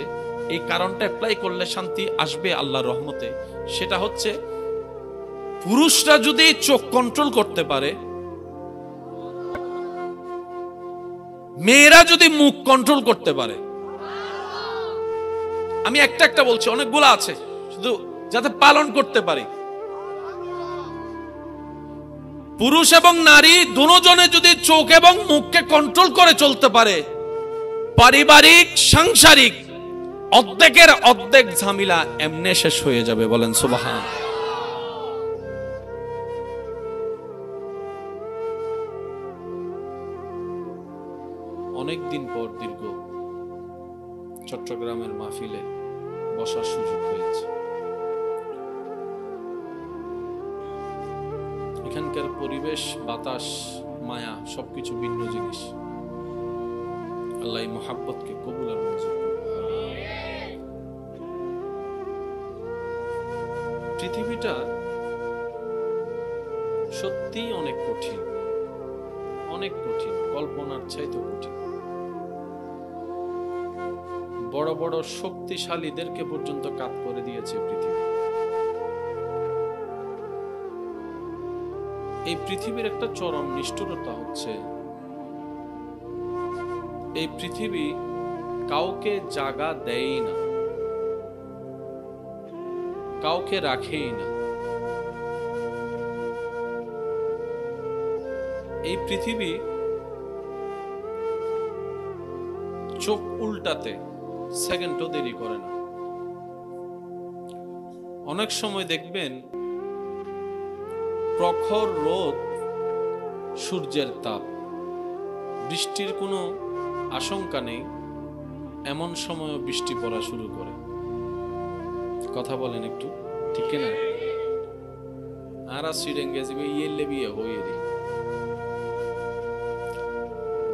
এই কারণটা অ্যাপ্লাই করলে শান্তি আসবে আল্লাহর রহমতে, সেটা হচ্ছে পুরুষরা যদি চোখ কন্ট্রোল করতে পারে, মেয়েরা যদি মুখ কন্ট্রোল করতে পারে। আমি একটা একটা বলছি, অনেকগুলো আছে, শুধু যাতে পালন করতে পারি। পুরুষ এবং নারী দুজনে যদি চোখ এবং মুখকে কন্ট্রোল করে চলতে পারে, পারিবারিক সাংসারিক অর্ধেকের অর্ধেক ঝামেলা এমনে শেষ হয়ে যাবে। বলেন সুবহান। অনেকদিন পর দীর্ঘ চট্টগ্রামের মাহফিলে বসার সুযোগ হয়েছে। এখানকার পরিবেশ, বাতাস, মায়া সবকিছু ভিন্ন জিনিস। আল্লাহ মুহাব্বতকে কবুল আর মঞ্জুর করুন। পৃথিবীটা সত্যি অনেক কঠিন, অনেক কঠিন, কল্পনার চাইতে কঠিন। বড় বড় শক্তিশালীদেরকে পর্যন্ত কাত করে দিয়েছে পৃথিবী। এই পৃথিবীর একটা চরম নিষ্ঠুরতা হচ্ছে, এই পৃথিবী কাউকে জায়গা দেয়ই না, কাউকে রাখেই না। এই পৃথিবী চোখ উল্টাতে সেকেন্ডও দেরি করে না। অনেক সময় দেখবেন প্রখর রোদ, সূর্যের তাপ, বৃষ্টির কোনো আশঙ্কা নেই, এমন সময়ও বৃষ্টি পড়া শুরু করে। কথা বলেন একটু ঠিক কিনা? আর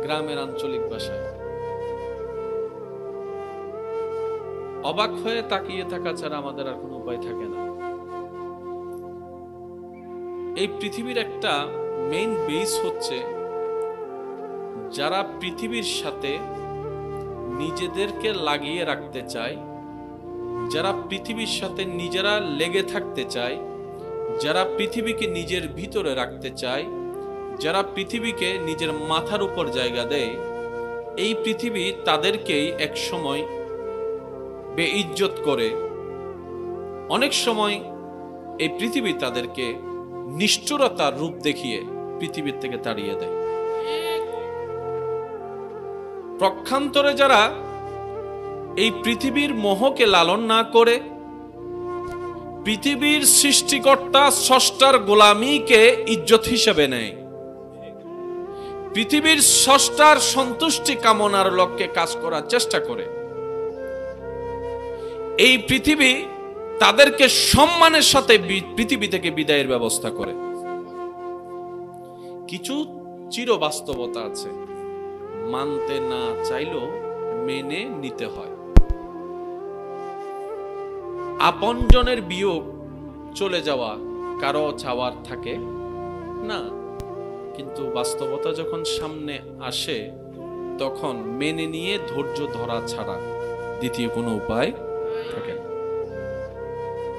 গ্রামের আঞ্চলিক ভাষায় অবাক হয়ে তাকিয়ে থাকা ছাড়া আমাদের আর কোনো উপায় থাকে না। এই পৃথিবীর একটা মেইন বেস হচ্ছে, যারা পৃথিবীর সাথে নিজেদেরকে লাগিয়ে রাখতে চায়, যারা পৃথিবীর সাথে নিজেরা লেগে থাকতে চায়, যারা পৃথিবীকে নিজের ভিতরে রাখতে চায়, যারা পৃথিবীকে নিজের মাথার উপর জায়গা দেয়, এই পৃথিবী তাদেরকেই এক সময় বেইজ্জত করে। অনেক সময় এই পৃথিবী তাদেরকে নিষ্ঠুরতার রূপ দেখিয়ে পৃথিবীর থেকে তাড়িয়ে দেয়। পক্ষান্তরে যারা এই পৃথিবীর মোহকে লালন না করে পৃথিবীর সৃষ্টিকর্তা স্রষ্টার গোলামীকে ইজ্জত হিসেবে নেয়, পৃথিবীর স্রষ্টার সন্তুষ্টি কামনার লক্ষ্যে কাজ করার চেষ্টা করে। এই পৃথিবী তাদেরকে সম্মানের সাথে পৃথিবী থেকে বিদায়ের ব্যবস্থা করে। কিছু চির বাস্তবতা আছে, মানতে না চাইলেও মেনে নিতে হয়। আপনজনের বিয়োগ চলে যাওয়া কারো চাওয়ার থাকে না, কিন্তু বাস্তবতা যখন সামনে আসে তখন মেনে নিয়ে ধৈর্য ধরা ছাড়া দ্বিতীয় কোনো উপায় থাকে না।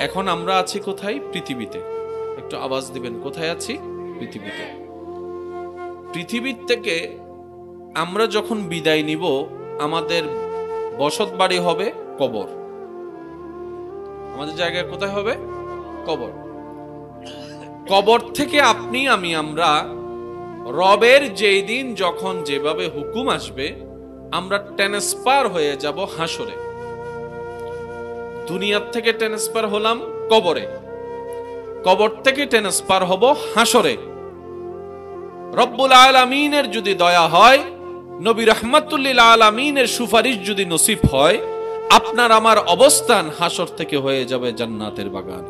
এখন আমরা আছি কোথায়? পৃথিবীতে। একটু আওয়াজ দিবেন, কোথায় আছি? পৃথিবীতে। পৃথিবীর থেকে আমরা যখন বিদায় নিব, আমাদের বসত বাড়ি হবে কবর। আমাদের জায়গা কোথায় হবে? কবর। কবর থেকে আপনি আমি আমরা রবের যেই দিন যখন যেভাবে হুকুম আসবে, আমরা ট্রান্সফার হয়ে যাব হাসরে। দুনিয়ার থেকে ট্রান্সফার হলাম কবরে, কবর থেকে ট্রান্সফার হব হাসরে। রব্বুল আলামিনের যদি দয়া হয়, নবী রাহমাতুল লিল আলামিনের সুপারিশ যদি নসিব হয়, আপনার আমার অবস্থান হাসর থেকে হয়ে যাবে জান্নাতের বাগান।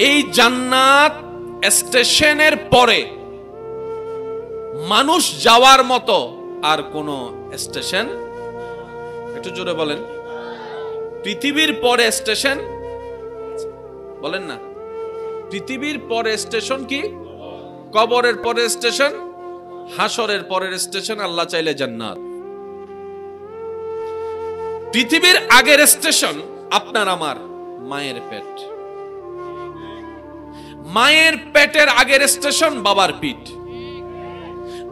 এই জান্নাত স্টেশনের পরে মানুষ যাওয়ার মতো আর কোন স্টেশন, একটু জোরে বলেন, পৃথিবীর পরে স্টেশন বলেন না, পৃথিবীর পরে স্টেশন কি? কবরের পরে স্টেশন, হাসরের পরের স্টেশন আল্লাহ চাইলে জান্নাত। পৃথিবীর আগের স্টেশন আপনার আমার মায়ের পেট, মায়ের পেটের আগের স্টেশন বাবার পিঠ,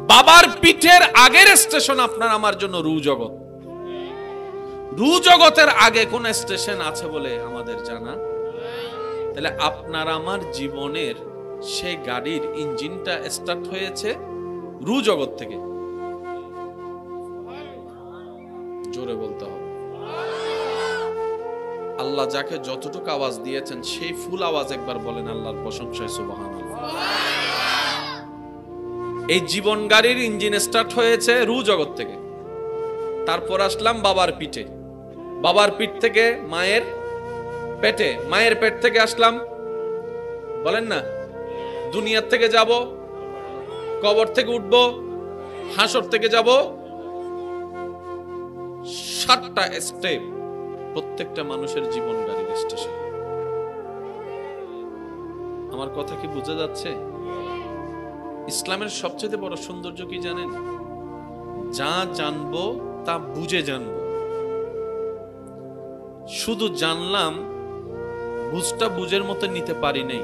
বাবার পিঠের আগের স্টেশন আপনার আমার জন্য রু জগৎ। রু জগতের আগে কোন স্টেশন আছে বলে আমাদের জানা? তাহলে আপনার আমার জীবনের সে গাড়ির ইঞ্জিনটা স্টার্ট হয়েছে রু জগৎ থেকে। জোরে বলতে হবে। আল্লাহ যাকে যতটুকু আওয়াজ দিয়েছেন সেই ফুল আওয়াজ একবার বলেন আল্লাহর প্রশংসায় সুবহানাল্লাহ। এই জীবন গাড়ির ইঞ্জিন স্টার্ট হয়েছে রু জগৎ থেকে, তারপর আসলাম বাবার পিঠে, বাবার পিঠ থেকে মায়ের পেটে, মায়ের পেট থেকে আসলাম বলেন না দুনিয়ার থেকে যাব, কবর থেকে উঠব, হাসর থেকে যাব। 7টা স্টেপ প্রত্যেকটা মানুষের জীবন গাড়ির স্টেশন। আমার কথা কি বুঝা যাচ্ছে? ইসলামের সবচেয়ে বড় সৌন্দর্য কি জানেন? যা জানবো তা বুঝে জানবো। শুধু জানলাম, বুঝটা বুঝের মতো নিতে পারি নাই,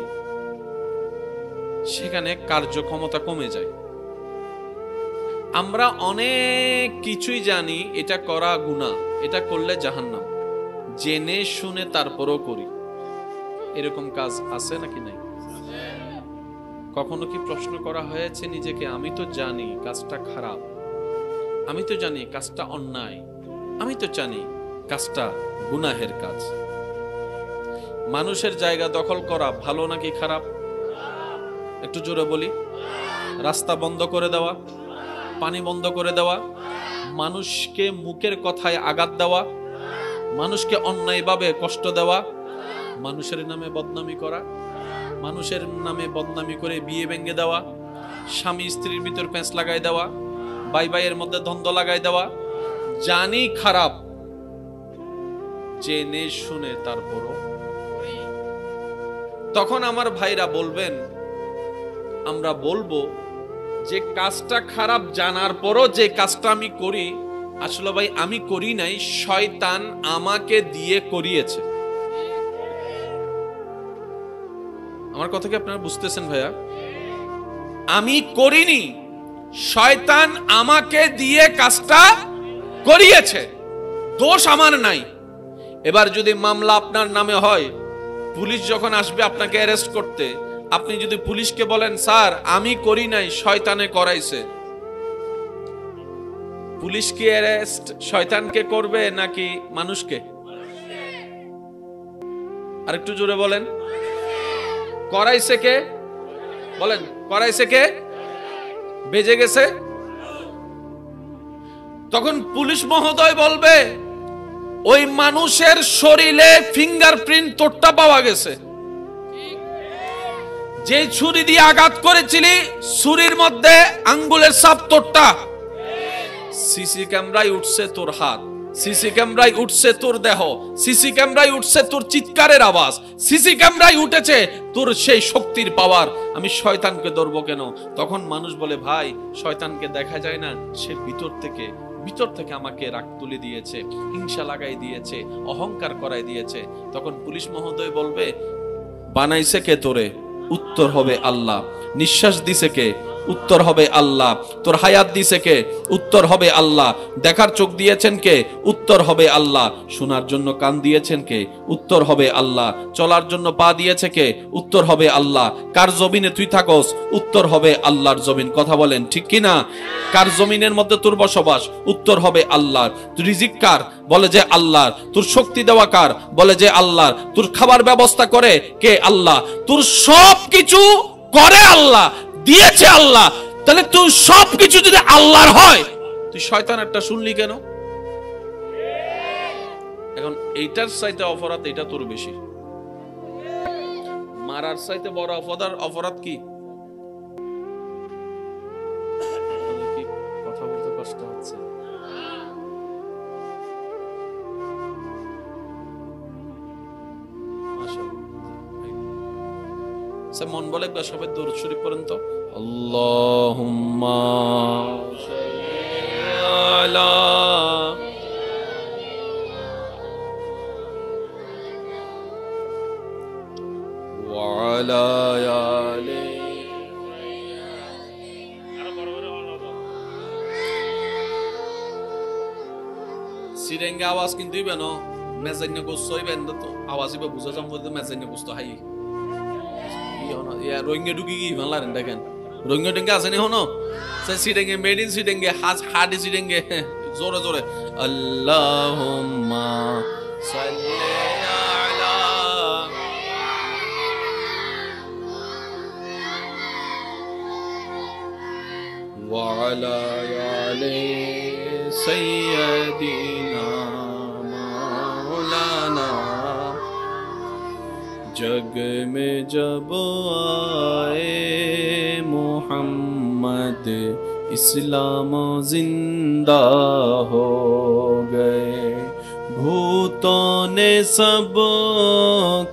সেখানে কার্যক্ষমতা কমে যায়। আমরা অনেক কিছুই জানি, এটা করা গুনাহ, এটা করলে জাহান্নাম, জেনে শুনে তারপরও করি। এরকম কাজ আছে নাকি নাই? কখনো কি প্রশ্ন করা হয়েছে নিজেকে, আমি তো জানি কাজটা খারাপ, আমি তো জানি কাজটা অন্যায়, আমি তো জানি কাজটা গুনাহের কাজ। মানুষের জায়গা দখল করা ভালো নাকি খারাপ? একটু জোরে বলি। রাস্তা বন্ধ করে দেওয়া, পানি বন্ধ করে দেওয়া, মানুষকে মুখের কথায় আঘাত দেওয়া, মানুষকে অন্যায়ভাবে কষ্ট দেওয়া, মানুষের নামে বদনামি করা, মানুষের নামে বদনামি করে বিয়ে ভেঙে দেওয়া, স্বামী স্ত্রীর ভিতর পেঁচ লাগাই দেওয়া, ভাই ভাইয়ের মধ্যে দ্বন্দ্ব লাগাই দেওয়া, জানি খারাপ, জেনে শুনে তারপরও। তখন আমার ভাইরা বলবেন, আমরা বলবো যে কাজটা খারাপ জানার পরও যে কাজটা আমি করি, আসলে ভাই আমি করি নাই, শয়তান আমাকে দিয়ে করিয়েছে। আমার কথা কি আপনারা বুঝতেছেন ভাইয়া? আমি করিনি, শয়তান আমাকে দিয়ে কাজটা করিয়েছে, দোষ আমার নাই। এবার যদি মামলা আপনার নামে হয়, পুলিশ যখন আসবে আপনাকে অ্যারেস্ট করতে, আপনি যদি পুলিশকে বলেন স্যার আমি করি নাই, শয়তানে করাইছে, পুলিশ কি অ্যারেস্ট শয়তানকে করবে নাকি মানুষকে? আর একটু জোরে বলেন, করাইছে কে? বলেন, করাইছে কে? বেজে গেছে। তখন পুলিশ মহোদয় বলবে, ওই মানুষের শরীরে ফিঙ্গারপ্রিন্ট তোরটা পাওয়া গেছে, যে ছুরি দিয়ে আঘাত করেছিলি ছুরির মধ্যে আঙ্গুলের ছাপ তোরটা। সিসি ক্যামেরায় উঠছে তোর হাত, সিসি ক্যামেরায় উঠছে তোর দেহ, সিসি ক্যামেরায় উঠছে তোর চিৎকারের আওয়াজ, সিসি ক্যামেরায় উঠেছে তোর সেই শক্তির পাওয়ার। আমি শয়তানকে ধরবো কেন? তখন মানুষ বলে, ভাই শয়তানকে দেখা যায় না, সে ভিতর থেকে আমাকে রাগ তুলে দিয়েছে, হিংসা লাগাই দিয়েছে, অহংকার করাই দিয়েছে। তখন পুলিশ মহোদয় বলবে, বানাইছে কে তোরে? উত্তর হবে আল্লাহ। নিঃশ্বাস দিছে কে? উত্তর হবে আল্লাহ। তোর হায়াত দিছে কে? উত্তর হবে আল্লাহ। দেখার চোখ দিয়েছেন কে? উত্তর হবে আল্লাহ। শোনার জন্য কান দিয়েছেন কে? উত্তর হবে আল্লাহ। চলার জন্য পা দিয়েছে কে? উত্তর হবে আল্লাহ। কার জমিনে তুই থাকস? উত্তর হবে আল্লাহর জমিন। কথা বলেন ঠিক কিনা? কার জমিনের মধ্যে তোর বসবাস? উত্তর হবে আল্লাহ। তুই রিজিক কার? বলে যে আল্লাহ। তোর শক্তি দেওয়া কার? বলে যে আল্লাহ। তোর খাবার ব্যবস্থা করে কে? আল্লাহ। তোর সব কিছু করে আল্লাহ, দিয়েছে আল্লাহ। তাহলে তুই সবকিছু যদি আল্লাহর হয়, তুই শয়তানেরটা শুনলি কেন? এখন এইটার চাইতে অপরাধ এটা তোর বেশি। মারার চাইতে বড় অপরাধ কি? কথা বলতে কষ্ট হচ্ছে। মন বলে সবাই দরুদ শরীফ পড়েন তো। আল্লাহুম্মা সাল্লি আলা ওয়া আলা আলি। সিরেঙ্গা আওয়াজ কিন্তু ইবেন মেজাইনে গোস্ত হইবেন তো আওয়াজ ইবে বুঝা যাম বলতে মেজাইনে গোস্ত হাই রোহিঙ্গা ঢুকি কি ভালো দেখেন। রোহিঙ্গা ডেঙ্গে আছে নি হনো সিডেঙ্গে মেড ইন সিডেঙ্গে হাডি সিডেঙ্গে জোরে জোরে আল্লাহুম্মা সাল্লি আলা ওয়া আলা আলি সাইয়্যিদিনা মাওলানা। जग में जब आए मोहम्मद इस्लाम जिंदा हो गए। भूतों ने सब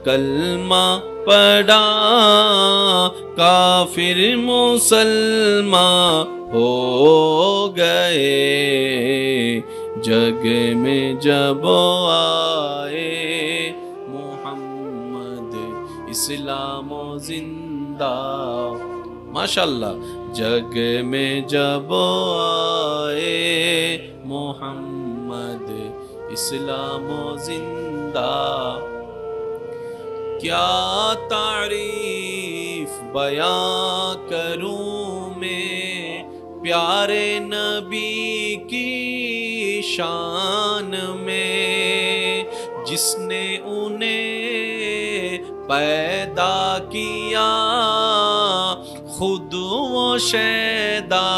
कलमा पढ़ा, काफिर मुसलमान हो गए। जग में जब आए इस्लाम जिंदा। माशाल्लाह। जग में जब आए मोहम्मद इस्लाम जिंदा। क्या तारीफ बयां करूं मैं प्यारे नबी की शान में, जिसने उन्हें पैदा किया खुद वो शैदा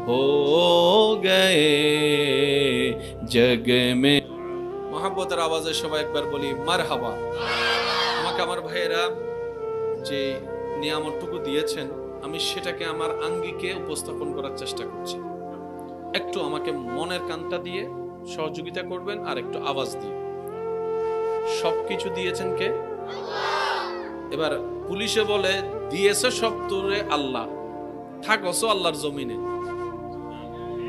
हो गए। जग में मोहब्बतेर आवाज़े सबाई एकबार बोली मारहाबा। আমাকে আমার ভাইয়েরা যে নিয়ামতটুকু দিয়েছেন আমি সেটাকে আমার আঙ্গিকে উপস্থাপন করার চেষ্টা করছি। একটু আমাকে মনের কানটা দিয়ে সহযোগিতা করবেন আর একটু আওয়াজ দিয়ে। সবকিছু দিয়েছেন কে? এবার পুলিশে বলে দিয়েছে সব তোরে আল্লাহ, থাকছো আল্লাহর জমিনে,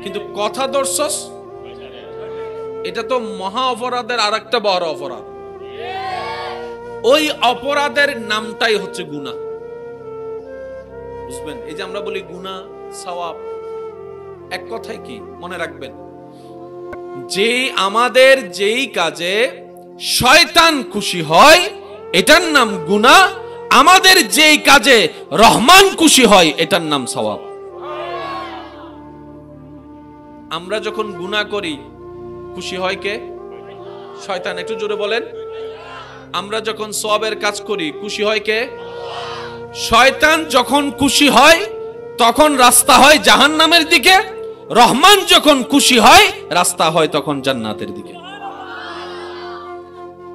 কিন্তু কথা ধরছস, এটা তো মহা অপরাধের আর একটা বড় অপরাধ। ওই অপরাধের নামটাই হচ্ছে গুনাহ। বুঝবেন? এই যে আমরা বলি গুনাহ সওয়াব, এক কথায় কি মনে রাখবেন, যে আমাদের যেই কাজে শয়তান খুশি হয় এটার নাম গুনাহ, আমাদের যেই কাজে রহমান খুশি হয় এটার নাম সওয়াব। আমরা যখন গুনাহ করি খুশি হয় কে? শয়তান। একটু জোরে বলেন। আমরা যখন সওয়াবের কাজ করি খুশি হয় কে? শয়তান যখন খুশি হয় তখন রাস্তা হয় জাহান্নামের দিকে, রহমান যখন খুশি হয় রাস্তা হয় তখন জান্নাতের দিকে।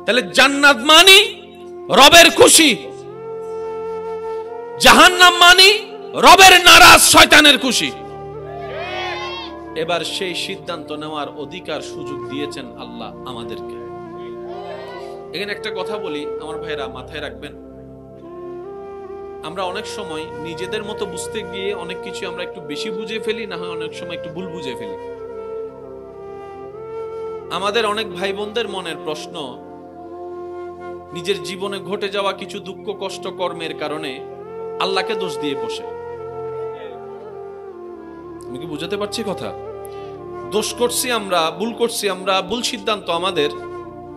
তাহলে জান্নাত মানি রবের খুশি, জাহান্নাম মানি রবের নারাজ, শয়তানের খুশি। এবার সেই সিদ্ধান্ত নেওয়ার অধিকার সুযোগ দিয়েছেন আল্লাহ আমাদেরকে। এখানে একটা কথা বলি আমার ভাইরা, মাথায় রাখবেন, আমরা অনেক সময় নিজেদের মতো বুঝতে গিয়ে অনেক কিছু আমরা একটু বেশি বুঝে ফেলি, না হয় অনেক সময় একটু ভুল বুঝে ফেলি। আমাদের অনেক ভাই বোনদের মনের প্রশ্ন, নিজের জীবনে ঘটে যাওয়া কিছু দুঃখ কষ্ট কর্মের কারণে আল্লাহকে দোষ দিয়ে বসে। আমি কি বুঝাতে পারছি কথা? দোষ করছি আমরা, ভুল করছি আমরা, ভুল সিদ্ধান্ত আমাদের,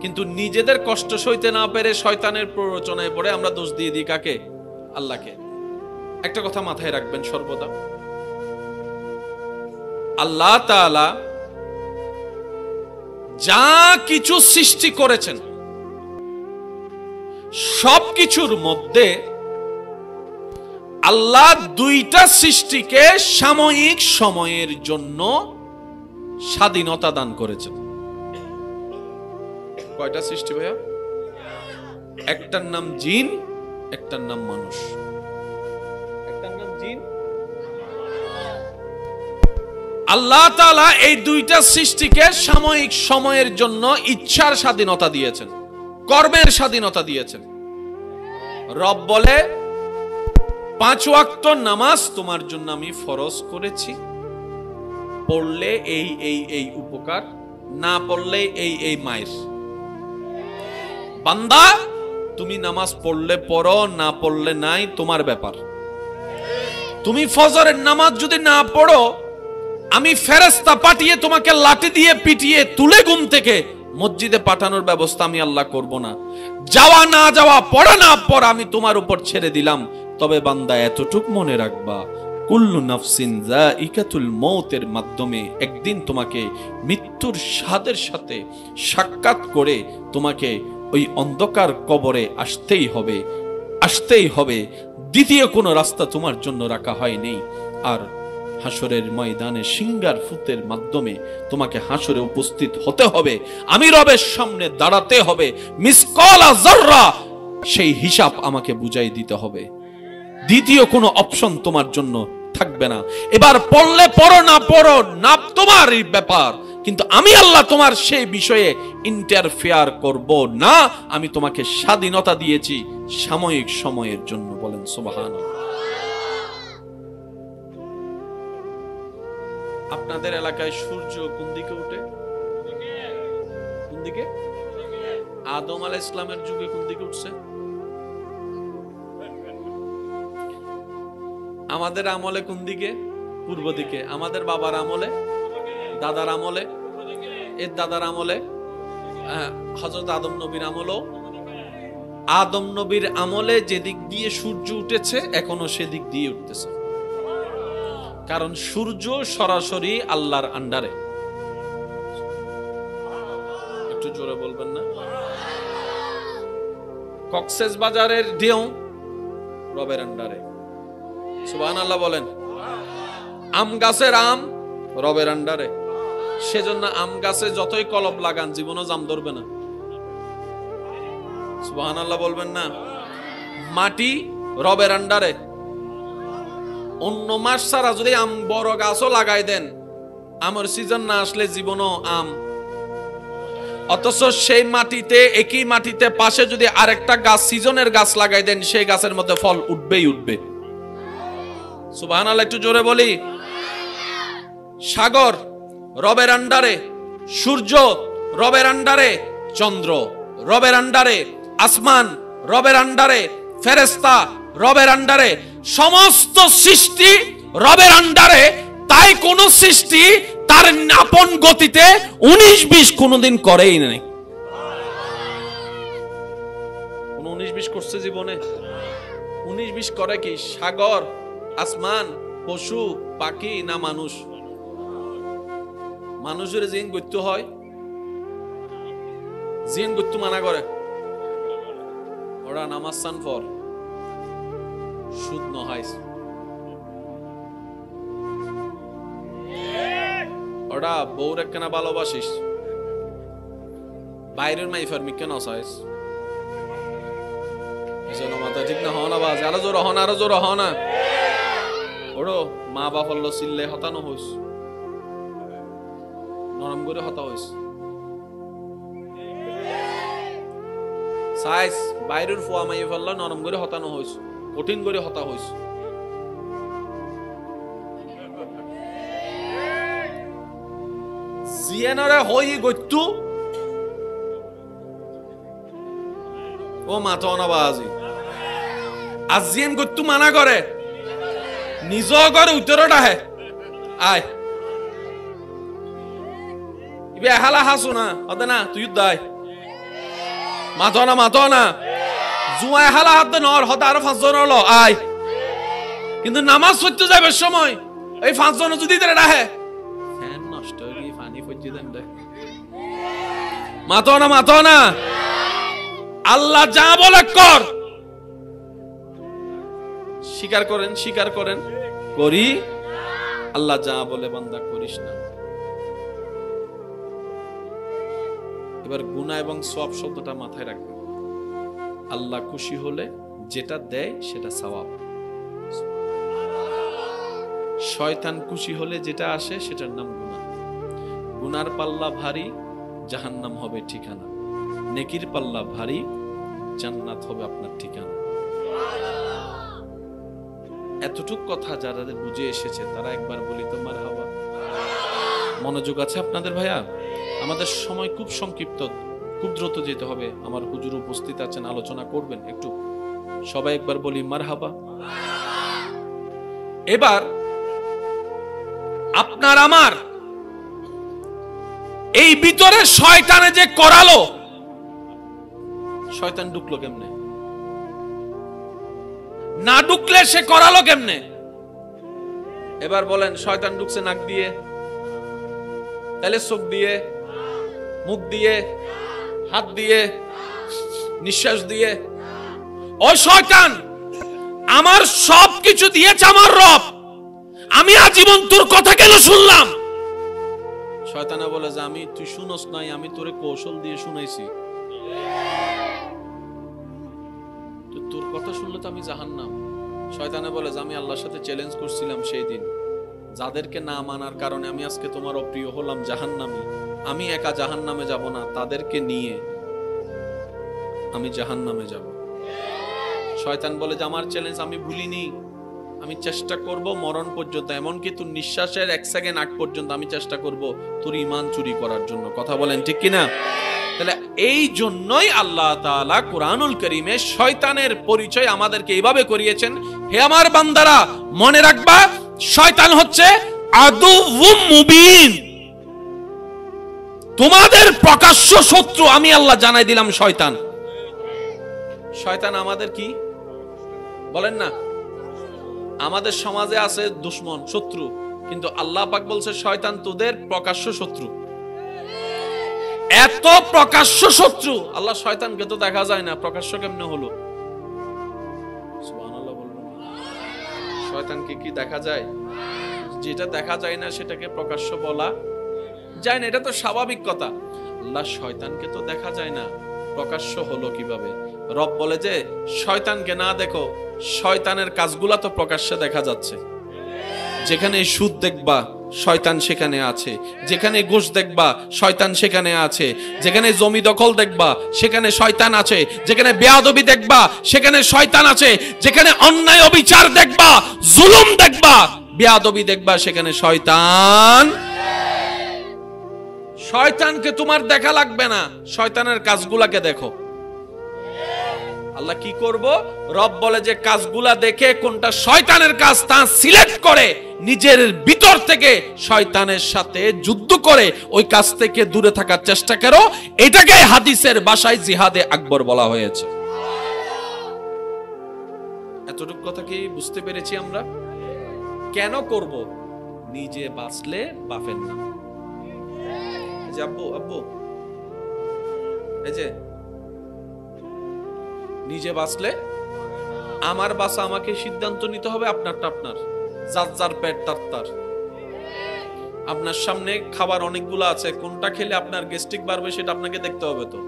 কিন্তু নিজেদের কষ্ট সইতে না পেরে শয়তানের প্ররোচনায় পড়ে আমরা দোষ দিয়ে দিই কাকে? আল্লাহকে। একটা কথা মাথায় রাখবেন সর্বদা, আল্লাহ তাআলা যা কিছু সৃষ্টি করেছেন সবকিছুর মধ্যে আল্লাহ দুইটা সৃষ্টিকে সাময়িক সময়ের জন্য স্বাধীনতা দান করেছেন। কয়টা সৃষ্টি ভাইয়া? একটার নাম জিন, একটার নাম মানুষ। একটার নাম জিন। আল্লাহ তাআলা এই দুইটা সৃষ্টিকে সাময়িক সময়ের জন্য ইচ্ছার স্বাধীনতা দিয়েছেন, কর্মের স্বাধীনতা দিয়েছেন। রব বলে 5 ওয়াক্ত নামাজ তোমার জন্য আমি ফরজ করেছি, পড়লে এই এই এই উপকার, না পড়লে এই এই মায়ের। বান্দা তুমি নামাজ পড়লে পড়ো, না পড়লে নাই, তোমার ব্যাপার। তুমি ফজরের নামাজ যদি না পড়ো, আমি ফেরেশতা পাঠিয়ে তোমাকে লাঠি দিয়ে পিটিয়ে তুলে ঘুম থেকে মসজিদে পাঠানোর ব্যবস্থা আমি আল্লাহ করব না। যাওয়া না যাওয়া, পড়া না পড়া আমি তোমার উপর ছেড়ে দিলাম। তবে বান্দা এতটুক মনে রাখবা, কুল্লু নাফসিন যায়িকাতুল মউতের মাধ্যমে একদিন তোমাকে মৃত্যুর স্বাদের সাথে সাক্ষাৎ করে তোমাকে ওই অন্ধকার কবরে আসতেই হবে, আসতেই হবে। দ্বিতীয় কোনো রাস্তা তোমার জন্য রাখা হয়নি। আর হাসরের ময়দানে সিংহার ফুতের মাধ্যমে তোমাকে হাসরে উপস্থিত হতে হবে, আমি রবের সামনে দাঁড়াতে হবে, মিসকালা যাররা সেই হিসাব আমাকে বুঝাই দিতে হবে। দ্বিতীয় কোনো অপশন তোমার জন্য থাকবে না। এবার পড়লে পড়ো, না পড়ো না তোমার ব্যাপার, কিন্তু আমি আল্লাহ তোমার সেই বিষয়ে ইন্টারফেয়ার করব না। আমি তোমাকে স্বাধীনতা দিয়েছি সাময়িক সময়ের জন্য। বলেন সুবহানাল্লাহ। আপনাদের এলাকায় সূর্য কোন দিকে ওঠে? কোন দিকে? আদম আলাইহিস সালামের যুগে কোন দিকে উঠছে? আমাদের আমলে কোন দিকে? পূর্ব দিকে। আমাদের বাবার আমলে, দাদার আমলে, এর দাদার আমলে, হযরত আদম নবীর আমলেও, আদম নবীর আমলে যেদিক দিয়ে সূর্য উঠেছে এখনো সেদিক দিয়ে উঠতেছে। কারণ সূর্য সরাসরি আল্লাহর আন্ডারে। একটু জোরে বলবেন না? কক্সেস বাজারের ঢেউ রবের আন্ডারে। সুবহানাল্লাহ বলেন। আম গাছের আম রবের আন্ডারে। সেজন্য আম গাছে যতই কলব লাগান জীবনও জাম ধরবে না। সুবহানাল্লাহ বলবেন না? মাটি রবের আন্ডারে। অন্য মাস ছাড়া যদি আম বড় গাছও লাগাই দেন, আমের সিজন না আসলে জীবনও আম। অথচ সেই মাটিতে, একই মাটিতে পাশে যদি আরেকটা গাছ, সিজনের গাছ লাগাই দেন, সেই গাছের মধ্যে ফল উঠবেই উঠবে। সুবহানাল্লাহ একটু জোরে বলি। সাগর রবের আন্ডারে, সূর্য রবের আন্ডারে, চন্দ্র রবের আন্ডারে, আসমান রবের আন্ডারে, ফেরেশতা রবের আন্ডারে, সমস্ত সৃষ্টি রবের আন্ডারে। তাই কোন সৃষ্টি তার আপন গতিতে 19-20 কোনদিন করেই নাই। কোন 19-20 করছে জীবনে? 19-20 করে কি? সাগর, আসমান, পশু পাখি না মানুষ? মানুষের জিন গত্য হয়, জিন গত্য মানা করে। ওরা নামাজ চান পর সুদ নহাইস, ওরা বউর একখানা ভালোবাসিস, বাইরের মাইফার মিকে নসাইস, মাথা ঠিক না হওয়া না বাজ, আরো জোর হন, আরো জোর হও না। ওড়ো মা বাপ হল্লো চিল্লে হতানো হইস, নরম করে হতা হইস। সাইজ বাইরের ফুয়া মাই ফেললো নরম করে হতানো হইস, কঠিন করে হতা হইস। জিয়ানরে হই গইতু ও মাথা না বাজি আজিয়েন গইতু মানা করে নিজ ঘরে উত্তরটা হে আয় ইবে হালা হাসু না অদে না তুই দাই মাথা না জুয়ায় হালা হাত নর হতে আরো 5 জন হলো আয়। কিন্তু নামাজ পড়তে যাবে সময় এই 5 জন যদি দেরে রাহে ফ্যান নষ্ট হয়ে গিয়ে পানি পড়তে দেন রে। মাথা না আল্লাহ যা বলে কর, স্বীকার করেন করি, আল্লাহ যা বলে বান্দা করিস না। এবার গুনাহ এবং সওয়াব শব্দটা মাথায় রাখবেন। আল্লাহ খুশি হলে যেটা দেয় সেটা সওয়াব, শয়তান খুশি হলে যেটা আসে সেটার নাম গুনাহ। গুনার পাল্লা ভারী, জাহান্নাম হবে ঠিকানা, নেকির পাল্লা ভারী, জান্নাত হবে আপনার ঠিকানা। এতটুক কথা যারা বুঝে এসেছে তারা একবার বলি তো মারহাবা। মনোযোগ আছে আপনাদের ভাইয়া? আমাদের সময় খুব সংক্ষিপ্ত, খুব দ্রুত যেতে হবে। আমার হুজুর উপস্থিত আছেন, আলোচনা করবেন, একটু সবাই একবার বলি মারহাবা। এবার আপনার আমার এই ভিতরে শয়তানে যে করালো, শয়তান ঢুকলো কেমনে? না ঢুকলে সে করালো কেমনে? এবার বলেন শয়তান ঢুকছে নাক দিয়ে, তাহলে চোখ দিয়ে, মুখ দিয়ে, হাত দিয়ে, নিঃশ্বাস দিয়ে। ও শয়তান, আমার সব কিছু দিয়েছে আমার রব, আমি আজীবন তোর কথা কেন শুনলাম? শয়তানে বলে যে আমি তুই শুনস নাই, আমি তোরে কৌশল দিয়ে শুনাইছি, তোর কথা শুনলে তো আমি জাহান্নাম। শয়তানে বলে যে আমি আল্লাহর সাথে চ্যালেঞ্জ করছিলাম সেই দিন, যাদেরকে না মানার কারণে আমি আজকে তোমার অপ্রিয় হলাম, জাহান্নামী। আমি একা জাহান্নামে যাব না, তাদেরকে নিয়ে আমি জাহান্নামে যাব। শয়তান বলে যে আমার চ্যালেঞ্জ আমি ভুলিনি, আমি চেষ্টা করব মরণ পর্যন্ত, এমনকি তোর নিঃশ্বাসের 1 সেকেন্ড আগ পর্যন্ত আমি চেষ্টা করব তোর ঈমান চুরি করার জন্য। কথা বলেন ঠিক কিনা? তাহলে এই জন্যই আল্লাহ তাআলা কুরআনুল কারীমে শয়তানের পরিচয় আমাদেরকে এইভাবে করিয়েছেন। হে আমার বান্দারা, মনে রাখবা শয়তান হচ্ছে আদুউম মুবিন, তোমাদের প্রকাশ্য শত্রু। আমি আল্লাহ জানাই দিলাম শয়তান। শয়তান আমাদের কি বলেন না? আমাদের সমাজে আছে দুশমন, শত্রু, কিন্তু আল্লাহ পাক বলছে শয়তান তোদের প্রকাশ্য শত্রু। এত প্রকাশ্য শত্রু, আল্লাহ শয়তানকে তো দেখা যায় না, প্রকাশ্য কেমনে হলো? সুবহানাল্লাহ বলবেন। শয়তানকে কি দেখা যায়? যেটা দেখা যায় না সেটাকে প্রকাশ্য বলা যায় না, এটা তো স্বাভাবিক কথা। আল্লাহ শয়তানকে তো দেখা যায় না, প্রকাশ্য হলো কিভাবে? রব বলে যে শয়তানকে না দেখো, শয়তানের কাজগুলা তো প্রকাশ্যে দেখা যাচ্ছে। যেখানে সুদ দেখবা শয়তান সেখানে আছে, যেখানে ঘুষ দেখবা শয়তান সেখানে আছে, যেখানে জমি দখল দেখবা সেখানে শয়তান আছে, যেখানে বেয়াদবি দেখবা সেখানে শয়তান আছে, যেখানে অন্যায় অবিচার দেখবা, জুলুম দেখবা, বেয়াদবি দেখবা, সেখানে শয়তান। শয়তানকে তোমার দেখা লাগবে না, শয়তানের কাজগুলাকে দেখো। আল্লাহ কি করব? রব বলে যে কাজগুলা দেখে কোনটা শয়তানের কাজ তা সিলেক্ট করে নিজের ভিতর থেকে শয়তানের সাথে যুদ্ধ করে ওই কাজ থেকে দূরে থাকার চেষ্টা করো। এটাকে হাদিসের ভাষায় জিহাদে আকবর বলা হয়েছে। এতটুকু কথা কি বুঝতে পেরেছি আমরা? কেন করব? নিজে বাঁচলে বাফের না। আব্বু এই যে নিজে বাঁচলে আমার বাঁচা আমাকে সিদ্ধান্ত নিতে হবে, আপনারটা আপনার, যার যার পেট তার। আপনার সামনে খাবার অনেকগুলো আছে, কোনটা খেলে আপনার গ্যাস্ট্রিক বাড়বে সেটা আপনাকে দেখতে হবে। তো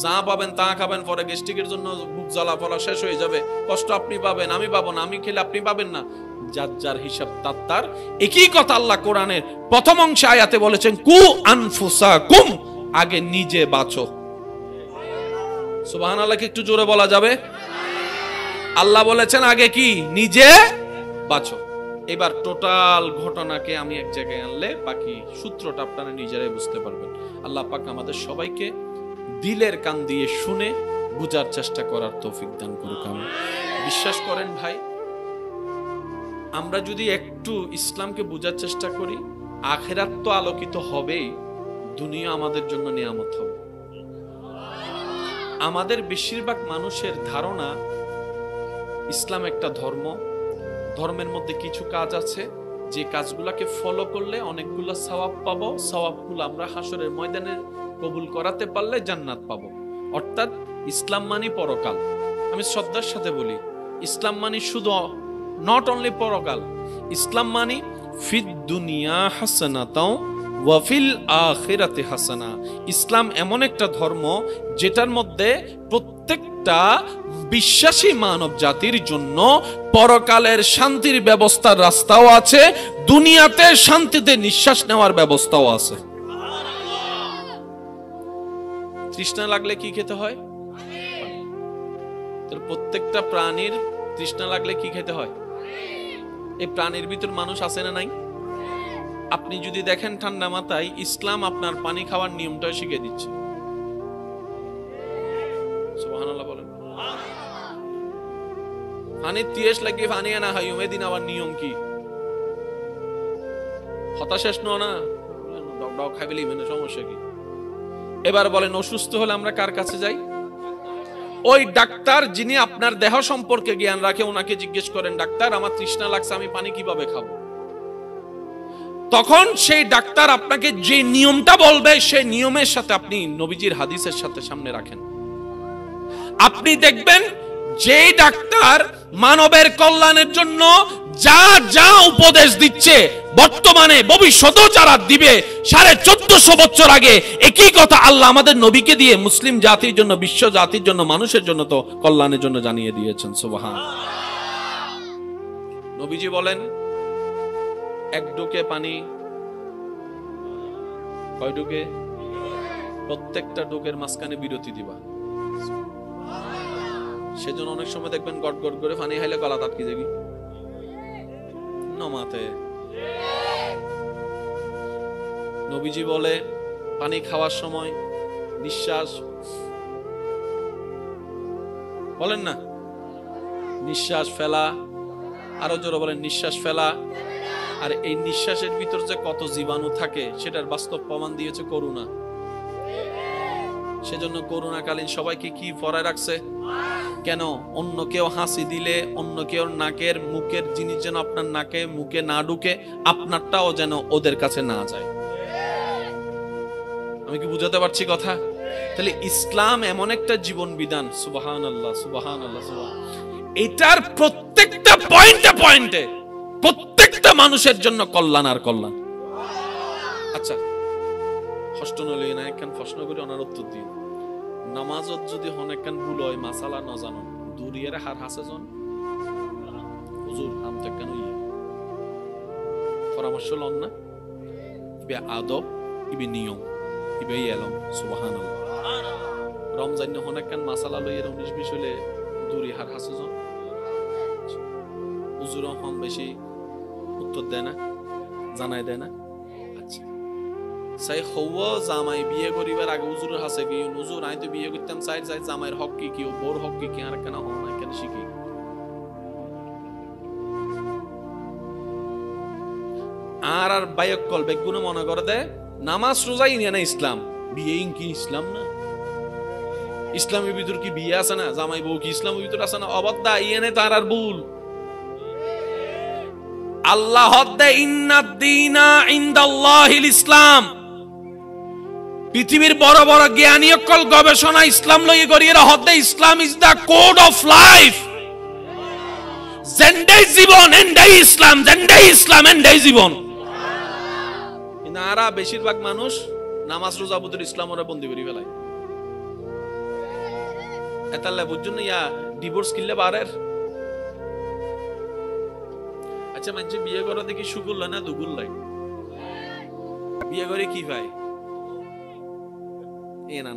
যা পাবেন তা খাবেন, পরে গ্যাস্ট্রিকের জন্য বুক জ্বালা ফলা শেষ হয়ে যাবে, কষ্ট আপনি পাবেন, আমি পাবো না, আমি খেলে আপনি পাবেন না, যার যার হিসাব তার। একই কথা আল্লাহ কোরআনের প্রথম অংশে আয়াতে বলেছেন, কু আনফুসাকুম, আগে নিজে বাঁচো। সুবহানাল্লাহকে একটু জোরে বলা যাবে? আল্লাহ বলেছেন আগে কি নিজে বাঁচো। এবার টোটাল ঘটনাকে আমি এক জায়গায় আনলে বাকি সূত্রটা আপনারা নিজেরাই বুঝতে পারবেন। আল্লাহ পাক আমাদের সবাইকে দিলের কান দিয়ে শুনে বুঝার চেষ্টা করার তৌফিক দান করুক। আমি বিশ্বাস করেন ভাই, আমরা যদি একটু ইসলামকে বুঝার চেষ্টা করি, আখিরাত তো আলোকিত হবেই, দুনিয়া আমাদের জন্য নিয়ামত হবে। আমাদের বেশিরভাগ মানুষের ধারণা ইসলাম একটা ধর্ম, ধর্মের মধ্যে কিছু কাজ আছে যে কাজগুলোকে ফলো করলে অনেকগুলো সওয়াব পাবো, সওয়াবগুলো আমরা হাসরের ময়দানে কবুল করাতে পারলে জান্নাত পাবো। অর্থাৎ ইসলাম মানে পরকাল। আমি শ্রদ্ধার সাথে বলি, ইসলাম মানে শুধু নট অনলি পরকাল, ইসলাম মানে ফিদ দুনিয়া হাসানাতাও ওয়া ফিল আখিরাতি হাসানা। ইসলাম এমন একটা ধর্ম যেটার মধ্যে প্রত্যেকটা বিশ্বাসী মানব জাতির জন্য পরকালের শান্তির ব্যবস্থার রাস্তাও আছে, দুনিয়াতে শান্তিতে নিঃশ্বাস নেওয়ার ব্যবস্থাও আছে। তৃষ্ণা লাগলে কি খেতে হয়? প্রত্যেকটা প্রাণীর তৃষ্ণা লাগলে কি খেতে হয়? এই প্রাণীর ভিতর মানুষ আছে না নাই? আপনি যদি দেখেন ঠান্ডা মাথায়, ইসলাম আপনার পানি খাওয়ার নিয়মটা শিখিয়ে দিচ্ছে। সুবহানাল্লাহ বলেন। পানি তিয়াস লাগিয়ে পানি আনা হয়, এদিন আবার নিয়ম কি? হতাশেষ না ডক খাইবেলি মানে সমস্যা কি? এবার বলেন, অসুস্থ হলে আমরা কার কাছে যাই? ওই ডাক্তার যিনি আপনার দেহ সম্পর্কে জ্ঞান রাখে, ওনাকে জিজ্ঞেস করেন, ডাক্তার আমার তৃষ্ণা লাগছে, আমি পানি কিভাবে খাবো? তখন সেই ডাক্তার আপনাকে যে নিয়মটা বলবে, সেই নিয়মের সাথে আপনি নবীজির হাদিসের সাথে সামনে রাখেন, আপনি দেখবেন যে ডাক্তার মানবের কল্যাণের জন্য যা যা উপদেশ দিচ্ছে, বর্তমানে ভবিষ্যতেও যারা দিবে, 1450 বছর আগে একই কথা আল্লাহ আমাদের নবীকে দিয়ে মুসলিম জাতির জন্য, বিশ্ব জাতির জন্য, মানুষের জন্য তো কল্যাণের জন্য জানিয়ে দিয়েছেন। সুবহানাল্লাহ। নবীজি বলেন, এক ডুকে পানি কয় ডুকে? প্রত্যেকটা ডুকের মাঝখানে বিরতি দিবা। সেজন্য অনেক সময় দেখবেন গট গট করে পানি খাইলে গলা আটকে যাবি নমাতে। নবীজি বলে, পানি খাওয়ার সময় নিঃশ্বাস, বলেন না, নিঃশ্বাস ফেলা, আরো জোরে বলেন, নিঃশ্বাস ফেলা। আর এই নিঃশ্বাসের ভিতর যে কত জীবাণু থাকে সেটার বাস্তব প্রমাণ দিয়েছে করোনা। সেজন্য করোনাকালীন সবাইকে কি পরায় রাখছে? কেন? অন্য কেউ হাসি দিলে, অন্য কেউ নাকের মুখের জিনিস যেন আপনার নাকে মুখে না ঢুকে, আপনারটাও যেন ওদের কাছে না যায়। আমি কি বুঝাতে পারছি কথা? তাহলে ইসলাম এমন একটা জীবন বিধান, সুবহানাল্লাহ সুবহানাল্লাহ সুবহানাল্লাহ, এটার প্রত্যেকটা পয়েন্টে পয়েন্টে প্রত্যেকটা মানুষের জন্য কল্যাণ আর কল্যাণ। আচ্ছা, কষ্ট নলে না একখান প্রশ্ন করে ওনার উত্তর দিন। নামাজত যদি হনেকান ভুল হয়, মাসালা ন জানো, দূরিয়ের হার হাসে জন হুজুর হাম তেকান হই পরামর্শ লন না, বে আদব ইবে নিয়ম ইবে এলম। সুবহানাল্লাহ। রমজান হনেকান মাসালা লইয়ের 19-20 হলে দূরি হার হাসে জন হুজুর কম বেশি উত্তর দেয় না, জানাই দেয় না। আচ্ছা, সাই হওয়া জামাই বিয়ে করিবার আগে হুজুরের হাসে কি, হুজুর আমি তো বিয়ে করতাম, চাই চাই জামাইয়ের হক কি কি, বোর হক কি কি, আর কেন হন না কেন শিখি। আর আর বায়ক কল বেগুনে মনে করে দেয় নামাজ রোজাই নিয়ে না ইসলাম, বিয়ে কি ইসলাম না? ইসলামের ভিতর কি বিয়ে আছে না? জামাই বউ কি ইসলামের ভিতর আছে না? অবদ্ধা ইয়েনে তার আর ভুল। আল্লাহ ইন্নাদ দীনা ইনদাল্লাহিল ইসলাম, পৃথিবীর বড় বড় জ্ঞানী অকল গবেষণা ইসলাম লই করিয়ে হতে Islam is the code of life. জেন্ডাই জীবন এন্ডাই ইসলাম, জেন্ডাই ইসলাম এন্ডাই জীবন। কিন্তু আরা বেশিরভাগ মানুষ নামাজ রোজা বুদ্ধর ইসলাম ওরা বন্দি করে ফেলায়। এতাল্লা বুঝছেন ইয়া ডিভোর্স কিনলে পারের। আচ্ছা মানুষ বিয়ে করা দেখি শুকুর লয় না দুগুর লয়? বিয়ে করে কি ভাই এ না